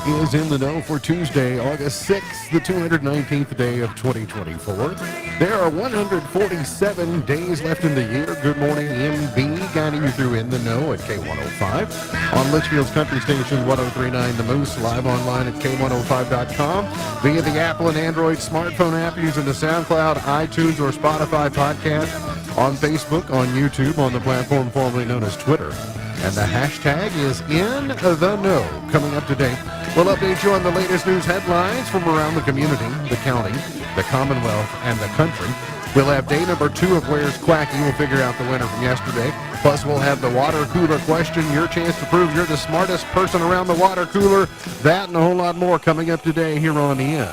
is in the know for Tuesday, August 6th, the 219th day of 2024. There are 147 days left in the year. Good morning, MB, guiding you through In the Know at K105. On Litchfield's Country Station 1039 The Moose, live online at K105.com, via the Apple and Android smartphone app using the SoundCloud, iTunes, or Spotify podcast, on Facebook, on YouTube, on the platform formerly known as Twitter. And the hashtag is In the Know. Coming up today, we'll update you on the latest news headlines from around the community, the county, the Commonwealth, and the country. We'll have day number 2 of Where's Quacky. We'll figure out the winner from yesterday. Plus, we'll have the water cooler question, your chance to prove you're the smartest person around the water cooler. That and a whole lot more coming up today here on In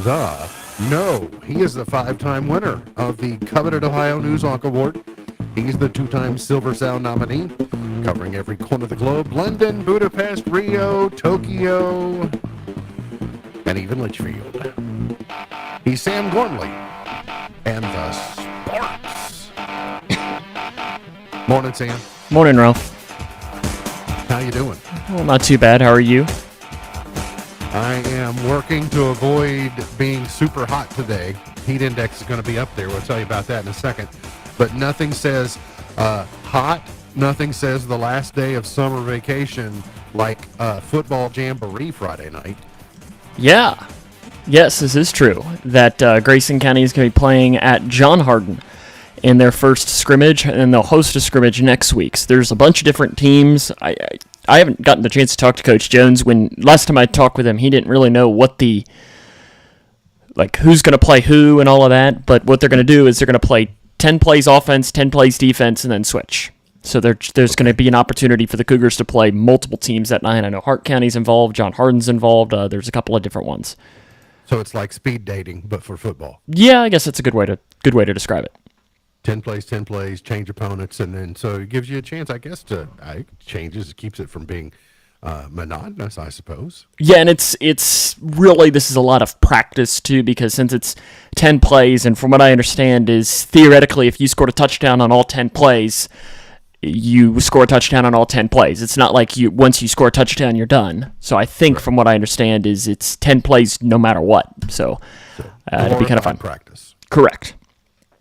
the Know. He is the 5-time winner of the coveted Ohio News Hawk Award. He's the 2-time Silver Sound nominee, covering every corner of the globe: London, Budapest, Rio, Tokyo, and even Litchfield. He's Sam Gormley and the Sparks. Morning, Sam. Morning, Ralph. How you doing? Well, not too bad. How are you? I am working to avoid being super hot today. Heat index is going to be up there. We'll tell you about that in a second. But nothing says hot, nothing says the last day of summer vacation like football jamboree Friday night. Yeah. Yes, this is true. That Grayson County is going to be playing at John Hardin in their first scrimmage, and they'll host a scrimmage next week. So there's a bunch of different teams. I haven't gotten the chance to talk to Coach Jones. When last time I talked with him, he didn't really know what who's going to play who and all of that. But what they're going to do is they're going to play 10 plays offense, 10 plays defense, and then switch. So there's going to be an opportunity for the Cougars to play multiple teams that night. I know Hart County's involved, John Hardin's involved. There's a couple of different ones. So it's like speed dating, but for football. Yeah, I guess that's a good way to describe it. 10 plays, change opponents, and then so it gives you a chance, I guess, changes, keeps it from being monotonous, I suppose. Yeah, and it's really, this is a lot of practice too, because since it's 10 plays, and from what I understand is theoretically if you scored a touchdown on all 10 plays, you score a touchdown on all 10 plays. It's not like once you score a touchdown, you're done. So I think from what I understand is it's 10 plays no matter what. So it'll be kind of fun. Practice. Correct.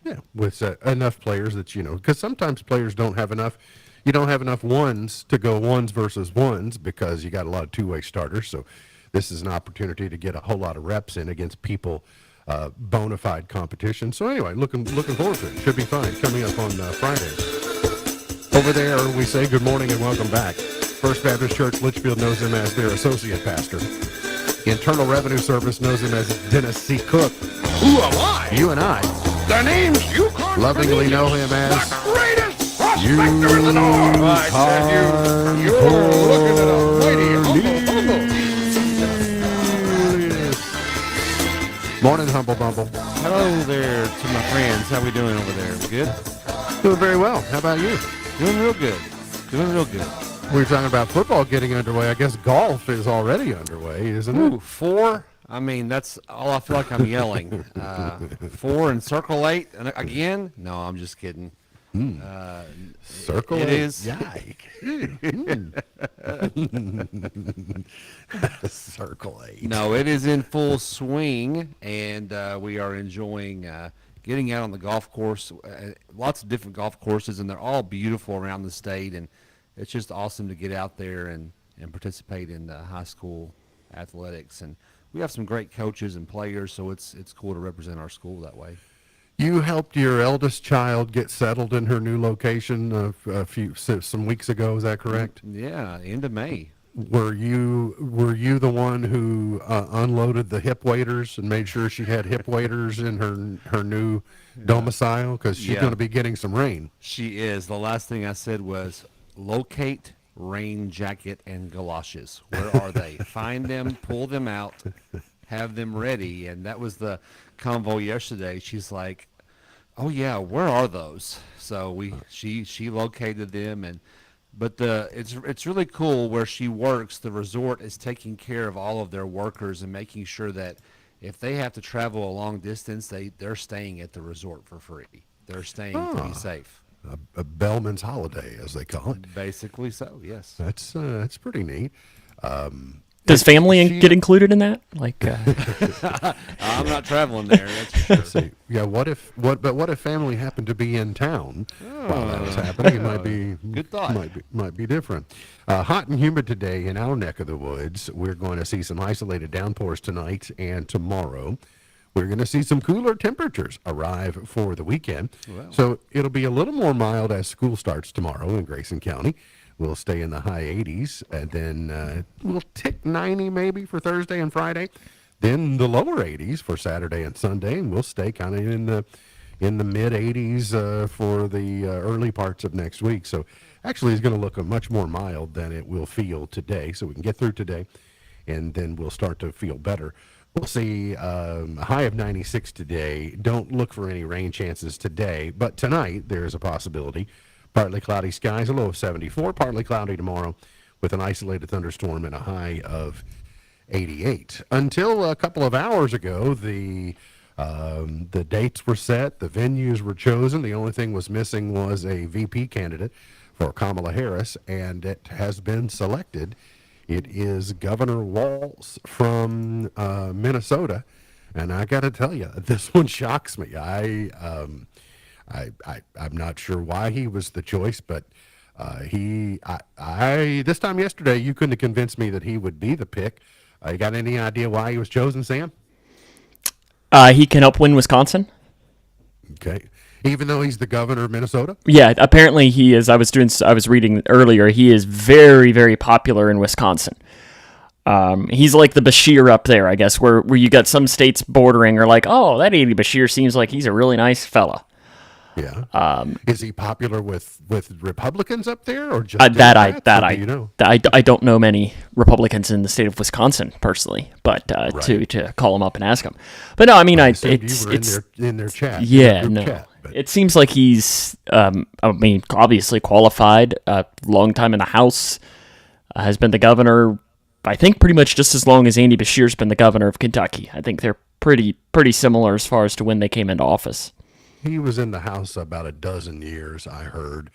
Yeah, with enough players that, because sometimes players don't have enough. You don't have enough ones to go ones versus ones because you got a lot of two-way starters. So this is an opportunity to get a whole lot of reps in against people, bona fide competition. So anyway, looking forward to it. Should be fun. Coming up on Fridays. Over there, we say good morning and welcome back. First Baptist Church Litchfield knows him as their associate pastor. Internal Revenue Service knows him as Dennis C. Cook. Who am I? You and I The names you call lovingly know him as the greatest prospector in the North. I said you're looking at a mighty humble. Morning, Humble Bumble. Hello there to my friends. How we doing over there? We good? Doing very well. How about you? Doing real good. Doing real good. We were talking about football getting underway. I guess golf is already underway, isn't it? Ooh, 4? I mean, that's all I feel like I'm yelling. 4 and circle 8 and again? No, I'm just kidding. Circle it eight. is. Yike. Circle 8. No, it is in full swing, and we are enjoying getting out on the golf course. Lots of different golf courses, and they're all beautiful around the state, and it's just awesome to get out there and participate in high school athletics. And we have some great coaches and players, so it's cool to represent our school that way. You helped your eldest child get settled in her new location some weeks ago. Is that correct? Yeah, end of May. Were you the one who unloaded the hip waders and made sure she had hip waders in her new domicile? Because she's going to be getting some rain. She is. The last thing I said was locate rain jacket and galoshes. Where are they? Find them, pull them out, have them ready. And that was the convo yesterday. She's like, "Oh yeah, where are those?" So she located them, but it's really cool where she works. The resort is taking care of all of their workers and making sure that if they have to travel a long distance, they're staying at the resort for free. They're staying to be safe. A Bellman's holiday, as they call it. Basically so, yes. That's pretty neat. Does family She- get included in that? Like, I'm not traveling there. That's for sure. Let's see. Yeah, what if family happened to be in town while that was happening? It might be Good thought. Might be different. Hot and humid today in our neck of the woods. We're going to see some isolated downpours tonight and tomorrow. We're going to see some cooler temperatures arrive for the weekend. Wow. So it'll be a little more mild as school starts tomorrow in Grayson County. We'll stay in the high 80s, and then we'll tick 90 maybe for Thursday and Friday. Then the lower 80s for Saturday and Sunday, and we'll stay kind of in the mid 80s for the early parts of next week. So actually, it's going to look much more mild than it will feel today. So we can get through today, and then we'll start to feel better. We'll see a high of 96 today. Don't look for any rain chances today, but tonight there is a possibility. Partly cloudy skies, a low of 74. Partly cloudy tomorrow with an isolated thunderstorm and a high of 88. Until a couple of hours ago, the dates were set, the venues were chosen. The only thing was missing was a VP candidate for Kamala Harris, and it has been selected. It is Governor Walz from Minnesota, and I got to tell you, this one shocks me. I'm not sure why he was the choice, but this time yesterday, you couldn't have convinced me that he would be the pick. You got any idea why he was chosen, Sam? he can help win Wisconsin. Okay. Even though he's the governor of Minnesota? Yeah, apparently he is. I was reading earlier. He is very, very popular in Wisconsin. He's like the Bashir up there, I guess, where you got some states bordering are like, oh, that Andy Bashir seems like he's a really nice fella. Yeah. Is he popular with Republicans up there, or just That Democrats, or do you know? I don't know many Republicans in the state of Wisconsin personally, but to call them up and ask them. But no, I mean, assumed it's you were in their chat. yeah, group no. chat, but- It seems like he's, I mean, obviously qualified, long time in the House, has been the governor, I think pretty much just as long as Andy Bashir's been the governor of Kentucky. I think they're pretty similar as far as to when they came into office. He was in the House about a dozen years, I heard.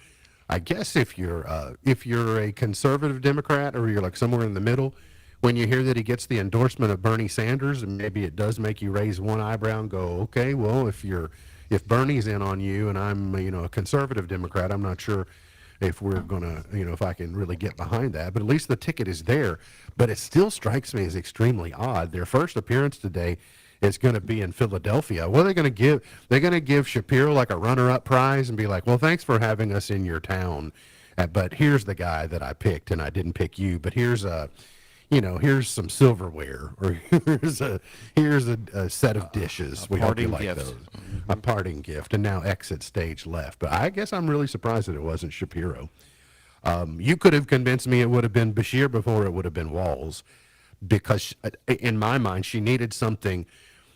I guess if you're a conservative Democrat or you're like somewhere in the middle, when you hear that he gets the endorsement of Bernie Sanders, and maybe it does make you raise one eyebrow and go, okay, well, if Bernie's in on you and I'm a conservative Democrat, I'm not sure if we're gonna if I can really get behind that. But at least the ticket is there. But it still strikes me as extremely odd. Their first appearance today is going to be in Philadelphia. What are they going to give? They're going to give Shapiro like a runner-up prize and be like, well, thanks for having us in your town, but here's the guy that I picked, and I didn't pick you. But here's here's some silverware, or here's a set of dishes. We hope you parting like gift. those. A parting gift, and now exit stage left. But I guess I'm really surprised that it wasn't Shapiro. You could have convinced me it would have been Bashir before it would have been Walz, because in my mind she needed something.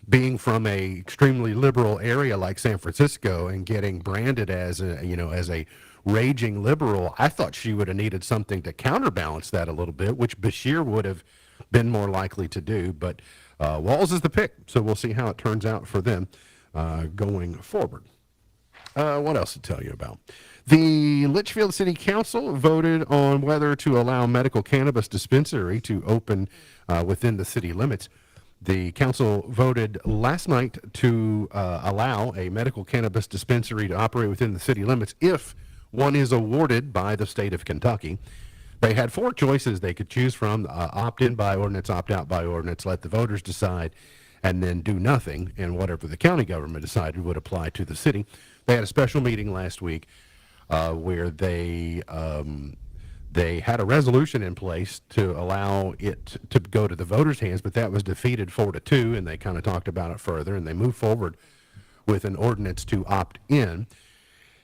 Being from a extremely liberal area like San Francisco and getting branded as a raging liberal, I thought she would have needed something to counterbalance that a little bit, which Bashir would have been more likely to do. But Walz is the pick, so we'll see how it turns out for them going forward. What else to tell you about? The Litchfield City Council voted on whether to allow medical cannabis dispensary to open within the city limits. The council voted last night to allow a medical cannabis dispensary to operate within the city limits if one is awarded by the state of Kentucky. They had four choices they could choose from: opt-in by ordinance, opt-out by ordinance, let the voters decide, and then do nothing, and whatever the county government decided would apply to the city. They had a special meeting last week where they had a resolution in place to allow it to go to the voters' hands, but that was defeated 4-2, and they kind of talked about it further, and they moved forward with an ordinance to opt in.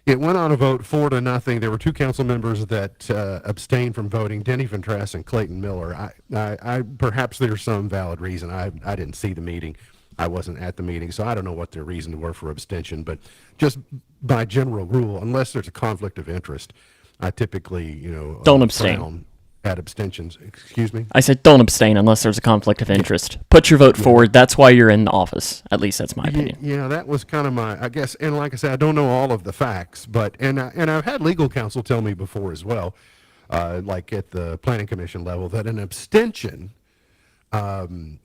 It went on a vote 4-0. There were two council members that abstained from voting, Denny Ventress and Clayton Miller. I perhaps there's some valid reason. I didn't see the meeting. I wasn't at the meeting, so I don't know what their reasons were for abstention, but just by general rule, unless there's a conflict of interest, I typically, Don't abstain. frown at abstentions. Excuse me? I said don't abstain unless there's a conflict of interest. Put your vote forward. That's why you're in office. At least that's my opinion. Yeah, that was kind of I guess, and like I said, I don't know all of the facts, but, and I've had legal counsel tell me before as well, like at the planning commission level, that an abstention an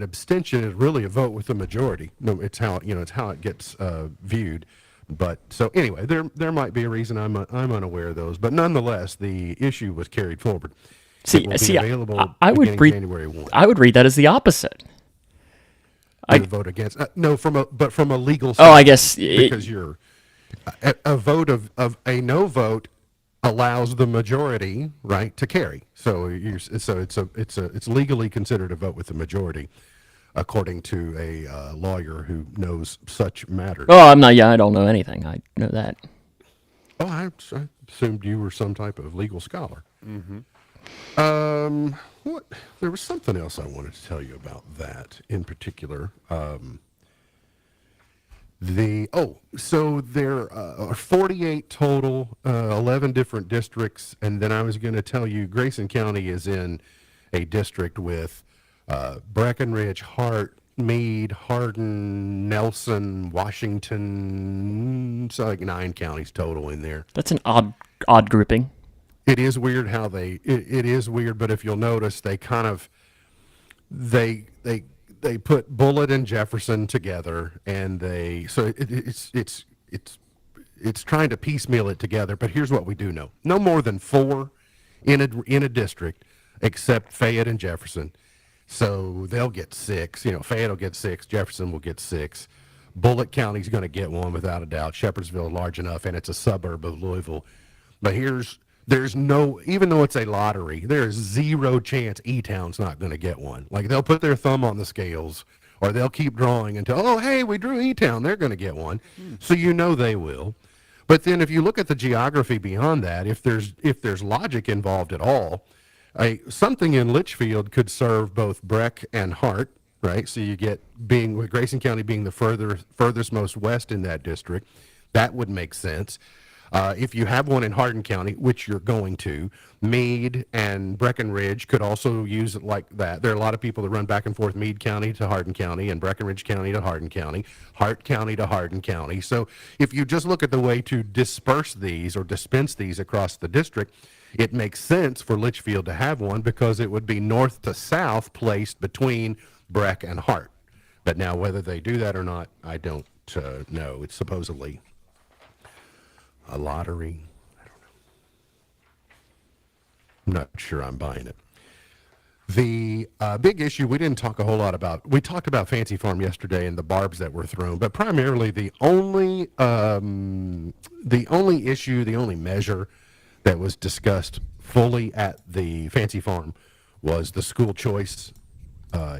abstention is really a vote with the majority. No, it's how it's how it gets viewed. But so anyway, there might be a reason I'm unaware of those, but nonetheless, the issue was carried forward. It will be available I would beginning read January 1. I would read that as the opposite. To vote against no from a legal. Oh, I guess because you're a vote of a no vote allows the majority right to carry. So it's legally considered a vote with the majority, according to a lawyer who knows such matters. Oh, I'm not. Yeah, I don't know anything. I know that. Oh, I assumed you were some type of legal scholar. Mm-hmm. What? There was something else I wanted to tell you about that in particular. So there are 48 total, 11 different districts, and then I was going to tell you Grayson County is in a district with Breckenridge, Hart, Meade, Hardin, Nelson, Washington. So like 9 counties total in there. That's an odd grouping. It is weird how it is weird, but if you'll notice, they kind of they put Bullitt and Jefferson together, and it's trying to piecemeal it together. But here's what we do know: no more than 4 in a district, except Fayette and Jefferson. So they'll get 6. Fayette will get 6, Jefferson will get 6. Bullitt County's going to get 1 without a doubt. Shepherdsville large enough, and it's a suburb of Louisville. But there's no, even though it's a lottery, there's 0 chance E-Town's not going to get 1. Like, they'll put their thumb on the scales, or they'll keep drawing until, oh, hey, we drew E-Town, they're going to get 1. So they will. But then if you look at the geography beyond that, if there's logic involved at all, something in Litchfield could serve both Breck and Hart, right? So you get, with Grayson County being the furthest most west in that district, that would make sense. If you have one in Hardin County, which you're going to, Meade and Breckenridge could also use it like that. There are a lot of people that run back and forth Meade County to Hardin County and Breckenridge County to Hardin County, Hart County to Hardin County. So if you just look at the way to disperse these or dispense these across the district, it makes sense for Litchfield to have one because it would be north to south placed between Breck and Hart. But now whether they do that or not, I don't know. It's supposedly a lottery. I don't know. I'm not sure I'm buying it. The big issue we didn't talk a whole lot about. We talked about Fancy Farm yesterday and the barbs that were thrown, but primarily the only issue, the only measure that was discussed fully at the Fancy Farm was the school choice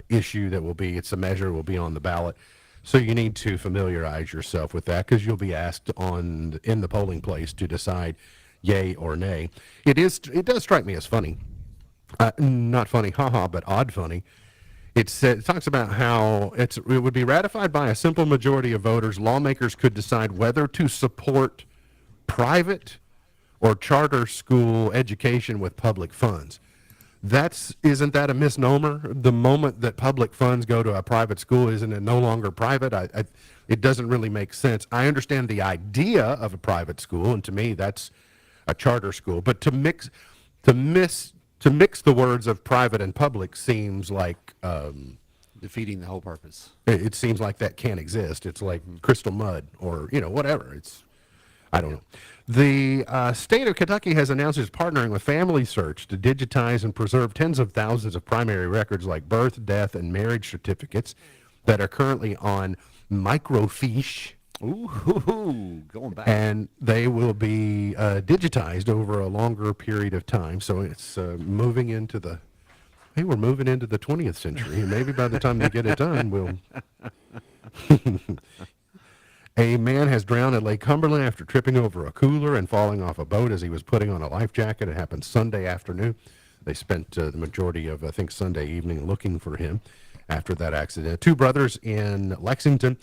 issue that it's a measure will be on the ballot. So you need to familiarize yourself with that because you'll be asked in the polling place to decide yay or nay. It does strike me as funny. Not funny, haha, but odd funny. It talks about how it would be ratified by a simple majority of voters. Lawmakers could decide whether to support private or charter school education with public funds. Isn't that a misnomer? The moment that public funds go to a private school, isn't it no longer private? It doesn't really make sense. I understand the idea of a private school, and to me, that's a charter school. But to mix the words of private and public seems like defeating the whole purpose. It seems like that can't exist. It's like crystal mud or whatever. I don't know. The state of Kentucky has announced it's partnering with Family Search to digitize and preserve tens of thousands of primary records like birth, death, and marriage certificates that are currently on microfiche. Ooh, going back. And they will be digitized over a longer period of time. So it's moving into the 20th century. And maybe by the time they get it done, we'll... A man has drowned at Lake Cumberland after tripping over a cooler and falling off a boat as he was putting on a life jacket. It happened Sunday afternoon. They spent the majority of, I think, Sunday evening looking for him after that accident. 2 brothers in Lexington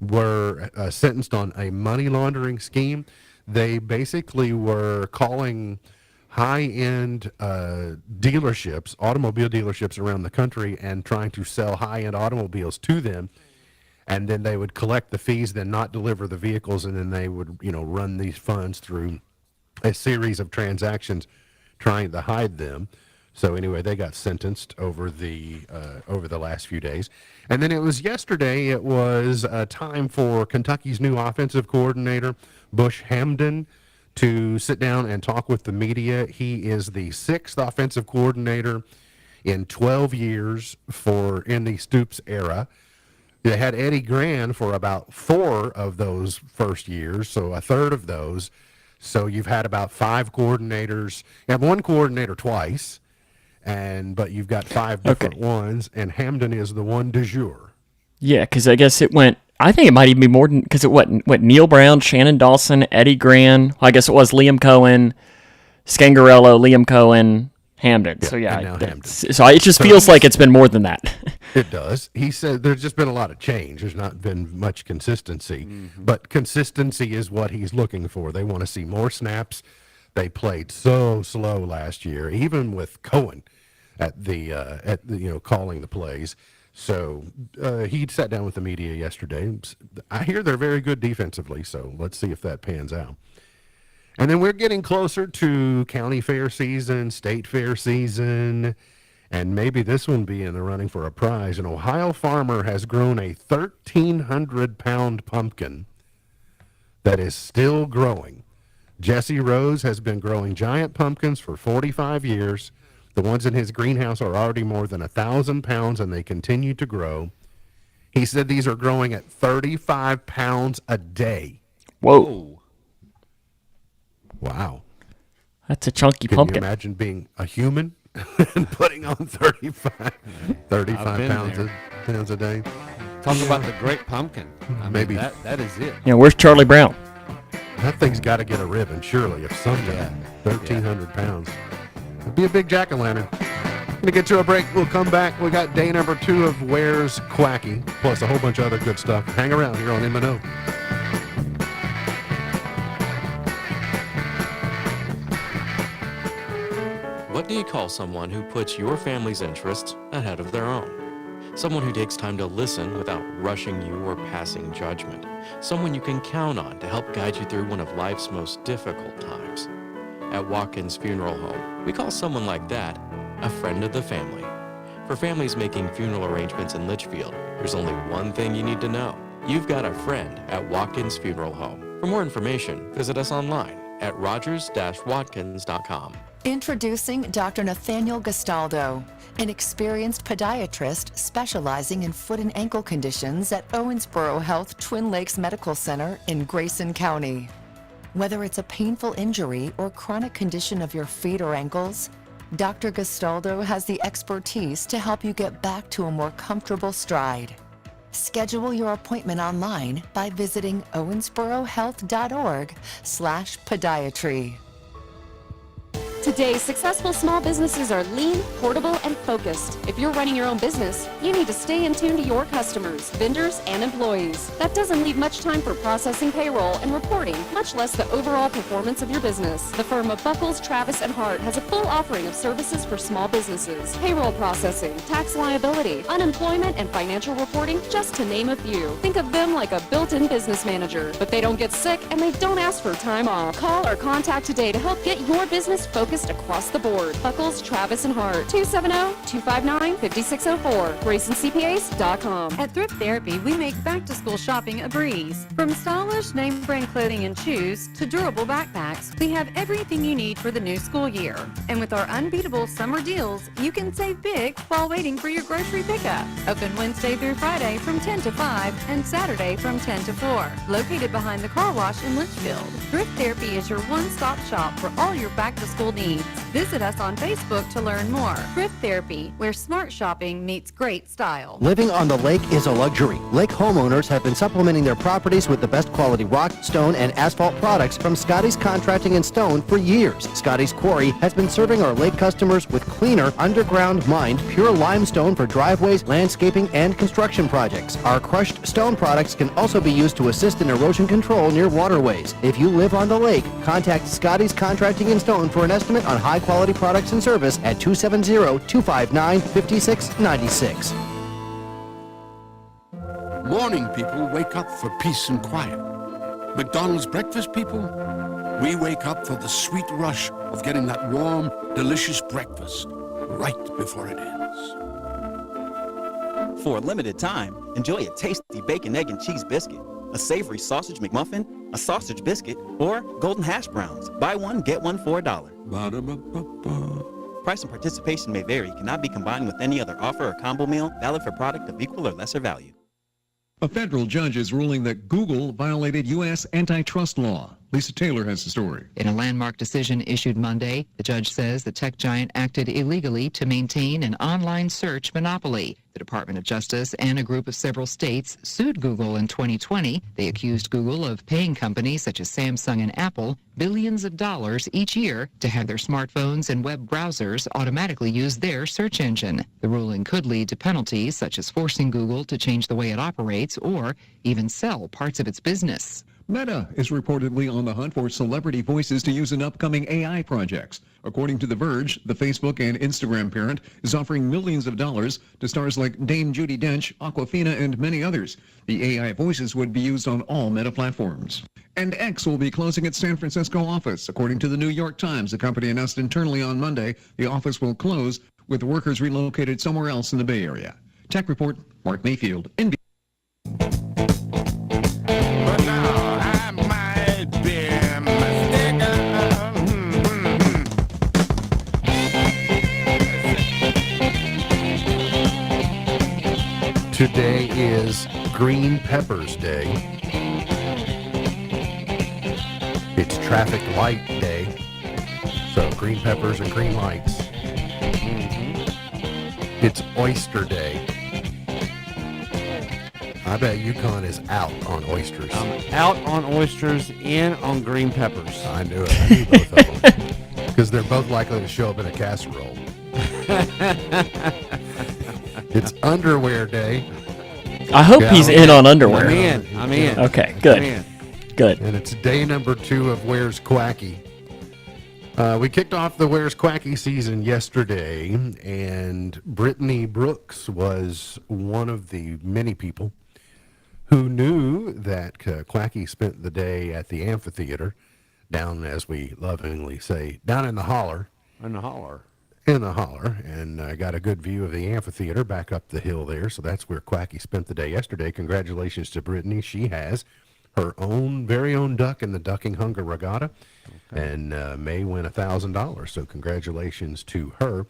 were sentenced on a money laundering scheme. They basically were calling high-end dealerships, automobile dealerships around the country, and trying to sell high-end automobiles to them. And then they would collect the fees, then not deliver the vehicles, and then they would, run these funds through a series of transactions trying to hide them. So anyway, they got sentenced over the last few days, and then it was yesterday. It was time for Kentucky's new offensive coordinator, Bush Hamdan, to sit down and talk with the media. He is the 6th offensive coordinator in 12 years in the Stoops era. They had Eddie Gran for about 4 of those first years, so a third of those. So you've had about 5 coordinators. You have one coordinator twice, but you've got 5 different ones, and Hamdan is the one de jour. Yeah, because I guess it went. I think it might even be more than because it went Neil Brown, Shannon Dawson, Eddie Gran. I guess it was Liam Cohen, Scangarello, Liam Cohen, Hamdan. Yeah, so yeah, and now Hamdan. So it just feels like it's been more than that. It does. He said there's just been a lot of change. There's not been much consistency, but consistency is what he's looking for. They want to see more snaps. They played so slow last year, even with Cohen at the calling the plays. So he sat down with the media yesterday. I hear they're very good defensively, so let's see if that pans out. And then we're getting closer to county fair season, state fair season, and maybe this one be in the running for a prize. An Ohio farmer has grown a 1,300-pound pumpkin that is still growing. Jesse Rose has been growing giant pumpkins for 45 years. The ones in his greenhouse are already more than 1,000 pounds, and they continue to grow. He said these are growing at 35 pounds a day. Whoa. Wow. That's a chunky Can pumpkin. you imagine being a human and putting on 35 pounds a day? Talk about the great pumpkin. I Maybe. mean, that is it. Where's Charlie Brown? That thing's got to get a ribbon, surely, if something. 1,300 pounds. It'd be a big jack-o'-lantern. Going to get to a break. We'll come back. We got day number 2 of Where's Quacky, plus a whole bunch of other good stuff. Hang around here on In the Know. What do you call someone who puts your family's interests ahead of their own? Someone who takes time to listen without rushing you or passing judgment. Someone you can count on to help guide you through one of life's most difficult times. At Watkins Funeral Home, we call someone like that a friend of the family. For families making funeral arrangements in Litchfield, there's only one thing you need to know. You've got a friend at Watkins Funeral Home. For more information, visit us online at rogers-watkins.com. Introducing Dr. Nathaniel Gastaldo, an experienced podiatrist specializing in foot and ankle conditions at Owensboro Health Twin Lakes Medical Center in Grayson County. Whether it's a painful injury or chronic condition of your feet or ankles, Dr. Gastaldo has the expertise to help you get back to a more comfortable stride. Schedule your appointment online by visiting owensborohealth.org/podiatry. Today, successful small businesses are lean, portable, and focused. If you're running your own business, you need to stay in tune to your customers, vendors, and employees. That doesn't leave much time for processing payroll and reporting, much less the overall performance of your business. The firm of Buckles, Travis, and Hart has a full offering of services for small businesses. Payroll processing, tax liability, unemployment, and financial reporting, just to name a few. Think of them like a built-in business manager, but they don't get sick and they don't ask for time off. Call or contact today to help get your business focused across the board. Buckles, Travis, and Hart, 270-259-5604, GraysonCPAs.com. At Thrift Therapy, we make back-to-school shopping a breeze. From stylish name-brand clothing and shoes to durable backpacks, we have everything you need for the new school year. And with our unbeatable summer deals, you can save big while waiting for your grocery pickup. Open Wednesday through Friday from 10 to 5 and Saturday from 10 to 4. Located behind the car wash in Litchfield, Thrift Therapy is your one-stop shop for all your back-to-school needs. Visit us on Facebook to learn more. Thrift Therapy, where smart shopping meets great style. Living on the lake is a luxury. Lake homeowners have been supplementing their properties with the best quality rock, stone, and asphalt products from Scotty's Contracting and Stone for years. Scotty's Quarry has been serving our lake customers with cleaner, underground mined, pure limestone for driveways, landscaping, and construction projects. Our crushed stone products can also be used to assist in erosion control near waterways. If you live on the lake, contact Scotty's Contracting and Stone for an estimate on high-quality products and service at 270-259-5696. Morning people wake up for peace and quiet. McDonald's breakfast people, we wake up for the sweet rush of getting that warm, delicious breakfast. right before it ends. For a limited time, enjoy a tasty bacon, egg, and cheese biscuit, a savory sausage McMuffin, a sausage biscuit, or golden hash browns. Buy one, get one for $1. Ba-da-ba-ba-ba. Price and participation may vary, cannot be combined with any other offer or combo meal, valid for product of equal or lesser value. A federal judge is ruling that Google violated U.S. antitrust law. Lisa Taylor has the story. In a landmark decision issued Monday, the judge says the tech giant acted illegally to maintain an online search monopoly. The Department of Justice and a group of several states sued Google in 2020. They accused Google of paying companies such as Samsung and Apple billions of dollars each year to have their smartphones and web browsers automatically use their search engine. The ruling could lead to penalties such as forcing Google to change the way it operates or even sell parts of its business. Meta is reportedly on the hunt for celebrity voices to use in upcoming AI projects. According to The Verge, the Facebook and Instagram parent is offering millions of dollars to stars like Dame Judi Dench, Aquafina, and many others. The AI voices would be used on all Meta platforms. And X will be closing its San Francisco office. According to the New York Times, the company announced internally on Monday the office will close, with workers relocated somewhere else in the Bay Area. Tech Report, Mark Mayfield, NBC. Today is Green Peppers Day. It's Traffic Light Day. So green peppers and green lights. It's Oyster Day. I bet UConn is out on oysters. I'm out on oysters, in on green peppers. I knew it. I knew both of them. Because they're both likely to show up in a casserole. It's Underwear Day. I hope he's in on underwear. I'm in. Okay, good. I'm in. Good. And it's day number 2 of Where's Quacky. We kicked off the Where's Quacky season yesterday, and Brittany Brooks was one of the many people who knew that Quacky spent the day at the amphitheater, down, as we lovingly say, down in the holler. In the holler. And I got a good view of the amphitheater back up the hill there, so that's where Quacky spent the day yesterday. Congratulations to Brittany. She has her very own duck in the Ducking Hunger Regatta, and may win $1,000, so congratulations to her.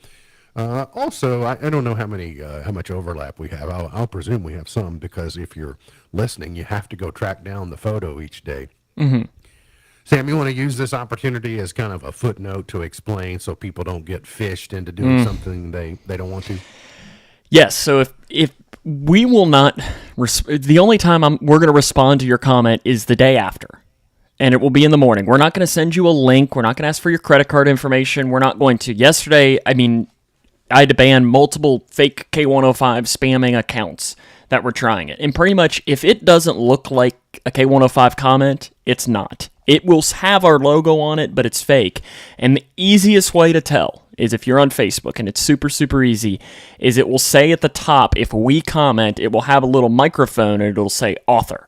Also, I don't know how much overlap we have. I'll presume we have some, because if you're listening, you have to go track down the photo each day. Mm-hmm. Sam, you want to use this opportunity as kind of a footnote to explain so people don't get fished into doing something they don't want to? Yes, so if we will not, the only time we're going to respond to your comment is the day after, and it will be in the morning. We're not going to send you a link. We're not going to ask for your credit card information. We're not going to. Yesterday, I had to ban multiple fake K105 spamming accounts that were trying it. And pretty much, if it doesn't look like a K105 comment, it's not. It will have our logo on it, but it's fake. And the easiest way to tell is if you're on Facebook, and it's super, super easy, is it will say at the top, if we comment, it will have a little microphone, and it'll say author.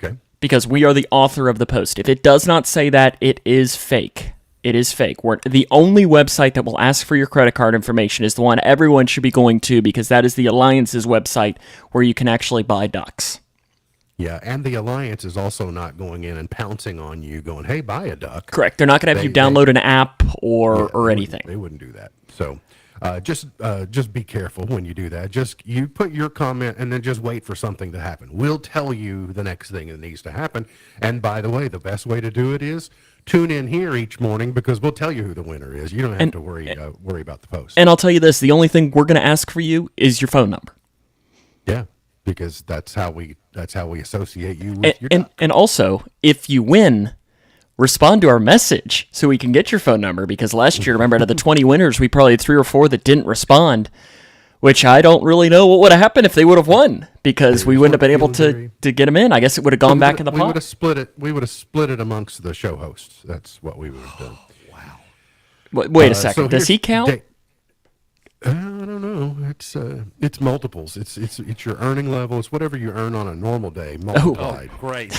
Okay. Because we are the author of the post. If it does not say that, it is fake. It is fake. The only website that will ask for your credit card information is the one everyone should be going to, because that is the Alliance's website where you can actually buy ducks. Yeah, and the Alliance is also not going in and pouncing on you going, hey, buy a duck. Correct. They're not going to have you download an app or anything. They wouldn't do that. So just be careful when you do that. You put your comment and then just wait for something to happen. We'll tell you the next thing that needs to happen. And by the way, the best way to do it is tune in here each morning, because we'll tell you who the winner is. You don't have to worry about the post. And I'll tell you this, the only thing we're going to ask for you is your phone number. Yeah, because that's how we associate you with your duck. And also, if you win, respond to our message so we can get your phone number, because last year, remember, out of the 20 winners, we probably had 3 or 4 that didn't respond, which I don't really know what would have happened if they would have won, because we wouldn't have been able to get them in. I guess it would have gone back in the pot. We would have split it amongst the show hosts. That's what we would have done. Wow. Wait a second. Does he count? I don't know. It's multiples. It's your earning level. It's whatever you earn on a normal day multiplied. Oh, great.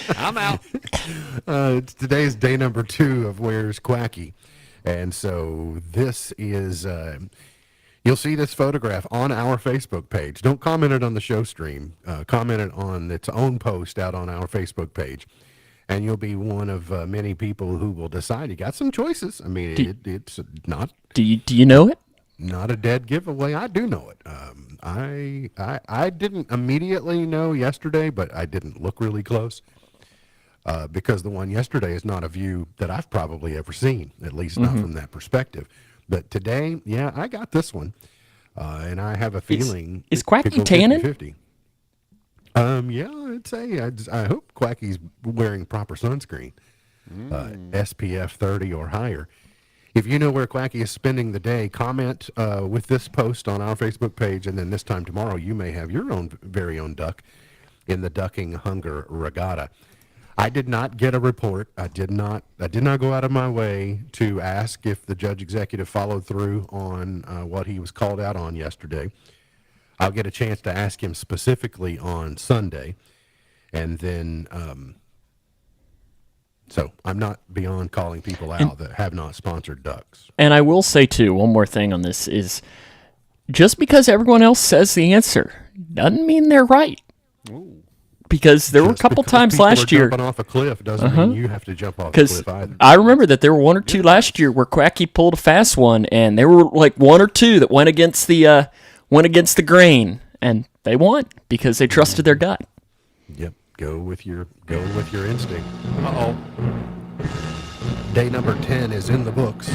I'm out. Today's day number 2 of Where's Quacky. And so this is, you'll see this photograph on our Facebook page. Don't comment it on the show stream. Comment it on its own post out on our Facebook page. And you'll be one of many people who will decide. You got some choices. I mean, it's not. Do you know it? Not a dead giveaway. I do know it. I didn't immediately know yesterday, but I didn't look really close because the one yesterday is not a view that I've probably ever seen, at least not from that perspective. But today, yeah, I got this one, and I have a feeling is Quacky it could go tanning? 50-50. Yeah, I'd say I hope Quacky's wearing proper sunscreen, SPF 30 or higher. If you know where Quacky is spending the day, comment with this post on our Facebook page, and then this time tomorrow you may have your own very own duck in the Ducking Hunger Regatta. I did not get a report. I did not go out of my way to ask if the judge executive followed through on what he was called out on yesterday. I'll get a chance to ask him specifically on Sunday, and then. So I'm not beyond calling people out that have not sponsored ducks. And I will say, too, one more thing on this is just because everyone else says the answer doesn't mean they're right. Ooh. Because there were a couple times last year. Jumping off a cliff doesn't mean you have to jump off a Because cliff either. I remember that there were one or two last year where Quacky pulled a fast one, and there were like one or two that went against the grain, and they won because they trusted their gut. Yep. Go with your instinct. Uh-oh. Day number 10 is in the books.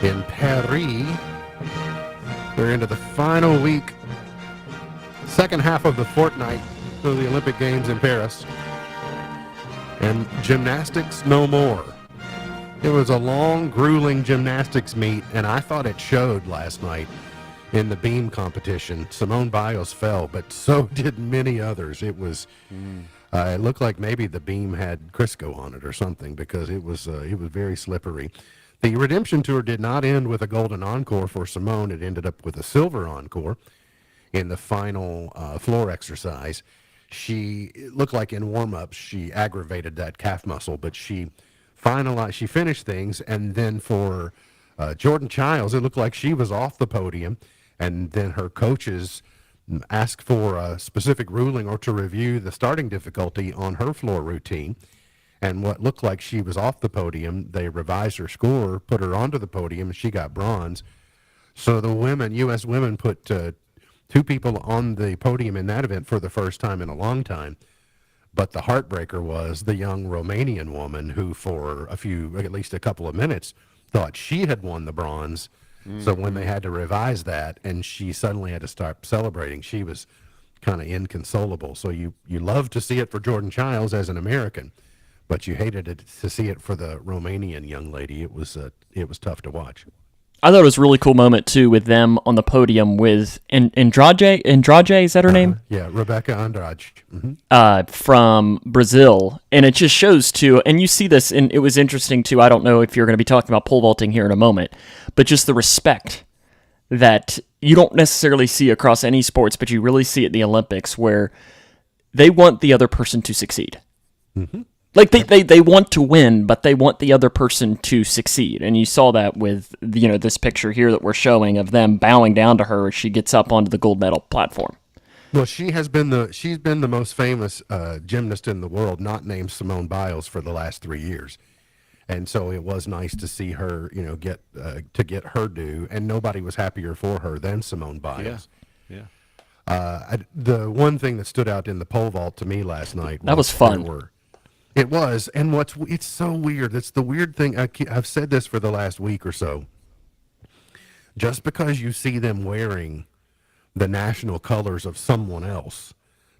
In Paris, we're into the final week, second half of the fortnight of the Olympic Games in Paris. And gymnastics no more. It was a long, grueling gymnastics meet, and I thought it showed last night. In the beam competition, Simone Biles fell, but so did many others. It was, it looked like maybe the beam had Crisco on it or something because it was very slippery. The Redemption Tour did not end with a golden encore for Simone. It ended up with a silver encore in the final floor exercise. It looked like in warm-ups she aggravated that calf muscle, but she finished things, and then for Jordan Childs, it looked like she was off the podium. And then her coaches asked for a specific ruling or to review the starting difficulty on her floor routine. And what looked like she was off the podium, they revised her score, put her onto the podium, and she got bronze. So the U.S. women put 2 people on the podium in that event for the first time in a long time. But the heartbreaker was the young Romanian woman who for at least a couple of minutes, thought she had won the bronze. So when they had to revise that and she suddenly had to start celebrating, she was kind of inconsolable. So you love to see it for Jordan Childs as an American, but you hated it to see it for the Romanian young lady. It was tough to watch. I thought it was a really cool moment, too, with them on the podium with Andrade. Andrade, is that her name? Yeah, Rebecca Andrade. From Brazil. And it just shows, too, and you see this, and it was interesting, too. I don't know if you're going to be talking about pole vaulting here in a moment, but just the respect that you don't necessarily see across any sports, but you really see it in the Olympics, where they want the other person to succeed. Mm-hmm. Like they want to win, but they want the other person to succeed, and you saw that with this picture here that we're showing of them bowing down to her as she gets up onto the gold medal platform. Well, she's been the most famous gymnast in the world, not named Simone Biles, for the last 3 years, and so it was nice to see her get her due, and nobody was happier for her than Simone Biles. Yeah. The one thing that stood out in the pole vault to me last night was fun. It was, and it's so weird. It's the weird thing. I've said this for the last week or so. Just because you see them wearing the national colors of someone else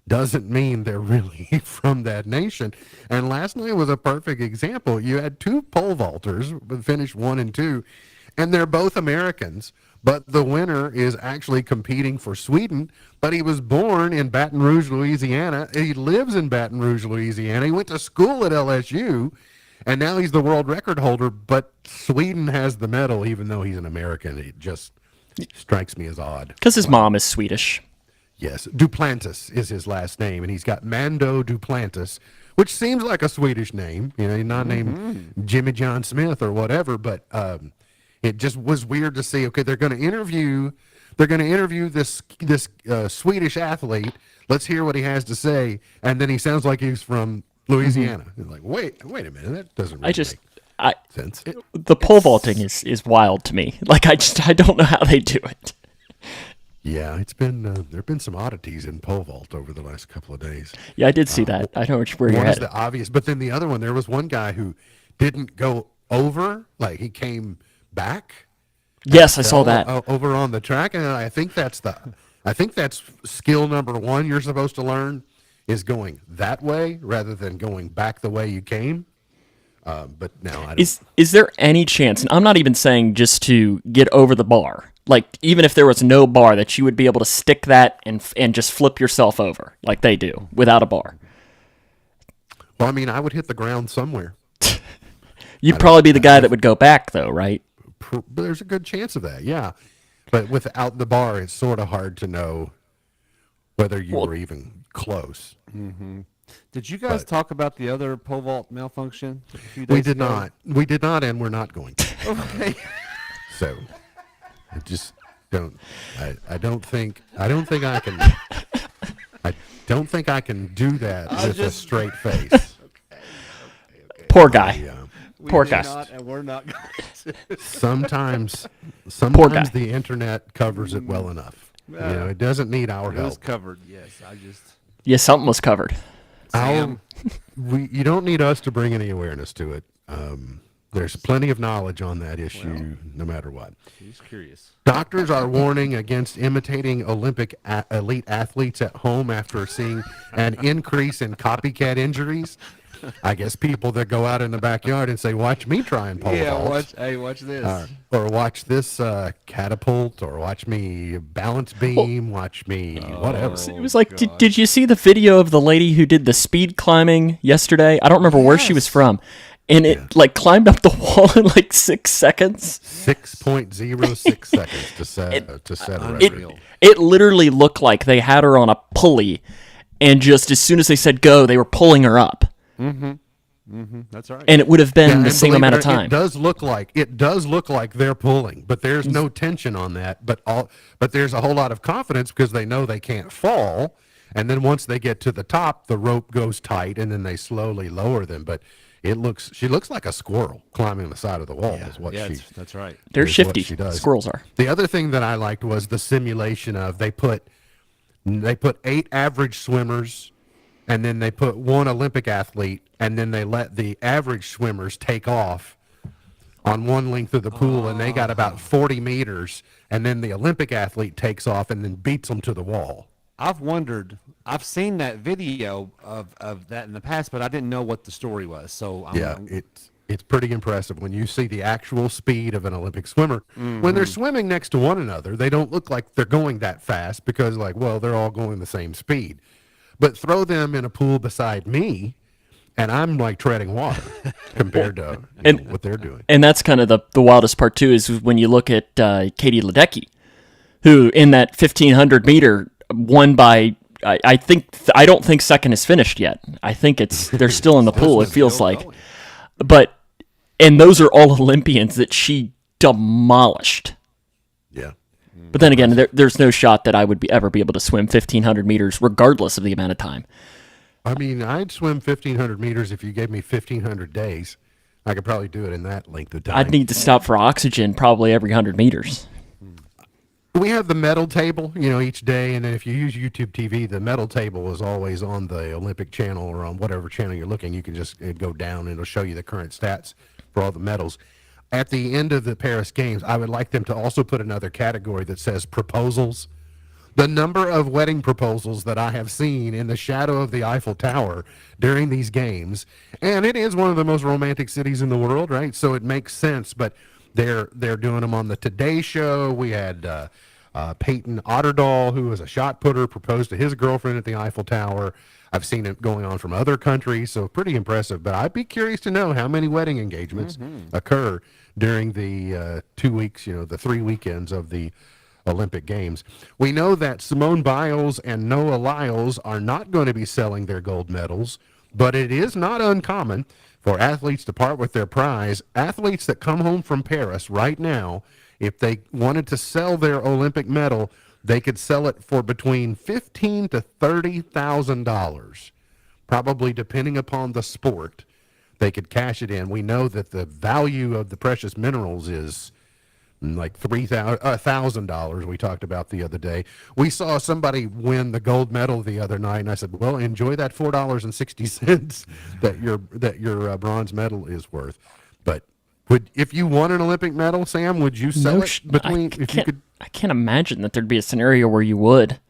doesn't mean they're really from that nation. And last night was a perfect example. You had 2 pole vaulters, finished 1 and 2, and they're both Americans. But the winner is actually competing for Sweden, but he was born in Baton Rouge, Louisiana. He lives in Baton Rouge, Louisiana. He went to school at LSU, and now he's the world record holder, but Sweden has the medal, even though he's an American. It just strikes me as odd. Because his mom is Swedish. Yes, Duplantis is his last name, and he's got Mando Duplantis, which seems like a Swedish name. You know, he's not named Jimmy John Smith or whatever, but it just was weird to see. Okay, they're going to interview this Swedish athlete. Let's hear what he has to say, and then he sounds like he's from Louisiana. It's like, wait a minute, that doesn't really make sense. The pole vaulting is wild to me. Like I don't know how they do it. Yeah, it's been there've been some oddities in pole vault over the last couple of days. Yeah, I did see that. I know where you're One is at. the obvious, but then the other one, there was one guy who didn't go over, like he came back. Yes, I saw that. Over on the track, and I think that's skill number one you're supposed to learn is going that way rather than going back the way you came. But no, I don't. Is there any chance, and I'm not even saying just to get over the bar, like even if there was no bar, that you would be able to stick that and just flip yourself over like they do without a bar? Well, I mean, I would hit the ground somewhere. You'd probably be the guy that would go back, though, right? There's a good chance of that, yeah. But without the bar, it's sort of hard to know whether you were even close. Mm-hmm. Did you guys talk about the other pole vault malfunction a few We days did ago? not. We did not, and we're not going to. Okay. So, I just don't. I don't think I can. I don't think I can do that with a straight face. Poor guy. Poor guy. Not, and we're not going to. Sometimes guy. the internet covers it well enough. You know, it doesn't need our It was help. covered, yes. I just. Yeah, something was covered. You don't need us to bring any awareness to it. There's plenty of knowledge on that issue, no matter what. He's curious. Doctors are warning against imitating Olympic elite athletes at home after seeing an increase in copycat injuries. I guess people that go out in the backyard and say, "Watch me try and pole vault." Watch this. Or watch this catapult, or watch me balance beam, watch me whatever. It was like, did you see the video of the lady who did the speed climbing yesterday? I don't remember where she was from. And it like climbed up the wall in like 6 seconds. 6.06 seconds to set a record. It literally looked like they had her on a pulley, and just as soon as they said go, they were pulling her up. Mm-hmm. Mm-hmm. That's right. And it would have been the and same believe amount it of or- time. It does look like they're pulling, but there's no tension on that. But there's a whole lot of confidence because they know they can't fall. And then once they get to the top, the rope goes tight, and then they slowly lower them. But she looks like a squirrel climbing the side of the wall. Is what that's right. They're is what shifty. she does. Squirrels are. The other thing that I liked was the simulation of they put 8 average swimmers, and then they put 1 Olympic athlete, and then they let the average swimmers take off on one length of the pool, and they got about 40 meters, and then the Olympic athlete takes off and then beats them to the wall. I've seen that video of that in the past, but I didn't know what the story was. So It's pretty impressive when you see the actual speed of an Olympic swimmer. When they're swimming next to one another, they don't look like they're going that fast because, they're all going the same speed. But throw them in a pool beside me, and I'm like treading water compared to what they're doing. And that's kind of the wildest part, too, is when you look at Katie Ledecky, who in that 1,500 meter won by, I don't think second is finished yet. I think they're still in the pool, it feels like. And those are all Olympians that she demolished. Yeah. But then again, there's no shot that I would ever be able to swim 1,500 meters, regardless of the amount of time. I mean, I'd swim 1,500 meters if you gave me 1,500 days. I could probably do it in that length of time. I'd need to stop for oxygen probably every 100 meters. We have the medal table, each day, and then if you use YouTube TV, the medal table is always on the Olympic channel or on whatever channel you're looking. You can just go down and it'll show you the current stats for all the medals. At the end of the Paris Games, I would like them to also put another category that says proposals. The number of wedding proposals that I have seen in the shadow of the Eiffel Tower during these games, and it is one of the most romantic cities in the world, right? So it makes sense, but they're doing them on the Today Show. We had Peyton Otterdahl, who was a shot putter, proposed to his girlfriend at the Eiffel Tower. I've seen it going on from other countries, so pretty impressive. But I'd be curious to know how many wedding engagements occur during the 2 weeks, the 3 weekends of the Olympic Games. We know that Simone Biles and Noah Lyles are not going to be selling their gold medals, but it is not uncommon for athletes to part with their prize. Athletes that come home from Paris right now, if they wanted to sell their Olympic medal, they could sell it for between $15,000 to $30,000, probably depending upon the sport. They could cash it in. We know that the value of the precious minerals is like $1,000 we talked about the other day. We saw somebody win the gold medal the other night, and I said, well, enjoy that $4.60 that your bronze medal is worth. But if you won an Olympic medal, Sam, would you sell it between if you could? I can't imagine that there'd be a scenario where you would.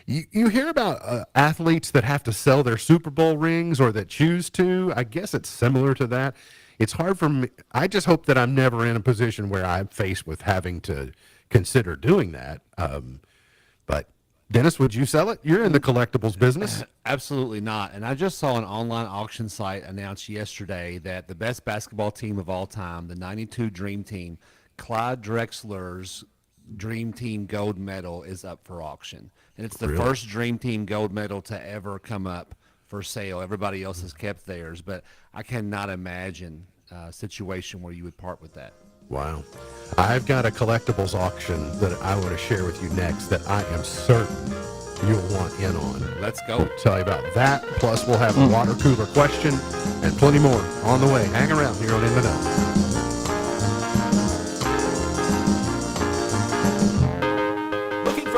You hear about athletes that have to sell their Super Bowl rings or that choose to. I guess it's similar to that. It's hard for me. I just hope that I'm never in a position where I'm faced with having to consider doing that. But Dennis, would you sell it? You're in the collectibles business. Absolutely not. And I just saw an online auction site announce yesterday that the best basketball team of all time, the 92 Dream Team, Clyde Drexler's Dream Team gold medal is up for auction. And it's the first Dream Team gold medal to ever come up for sale. Everybody else has kept theirs, but I cannot imagine a situation where you would part with that. Wow. I've got a collectibles auction that I want to share with you next that I am certain you'll want in on. Let's go. We'll tell you about that, plus we'll have a water cooler question and plenty more on the way. Hang around here on In the Know.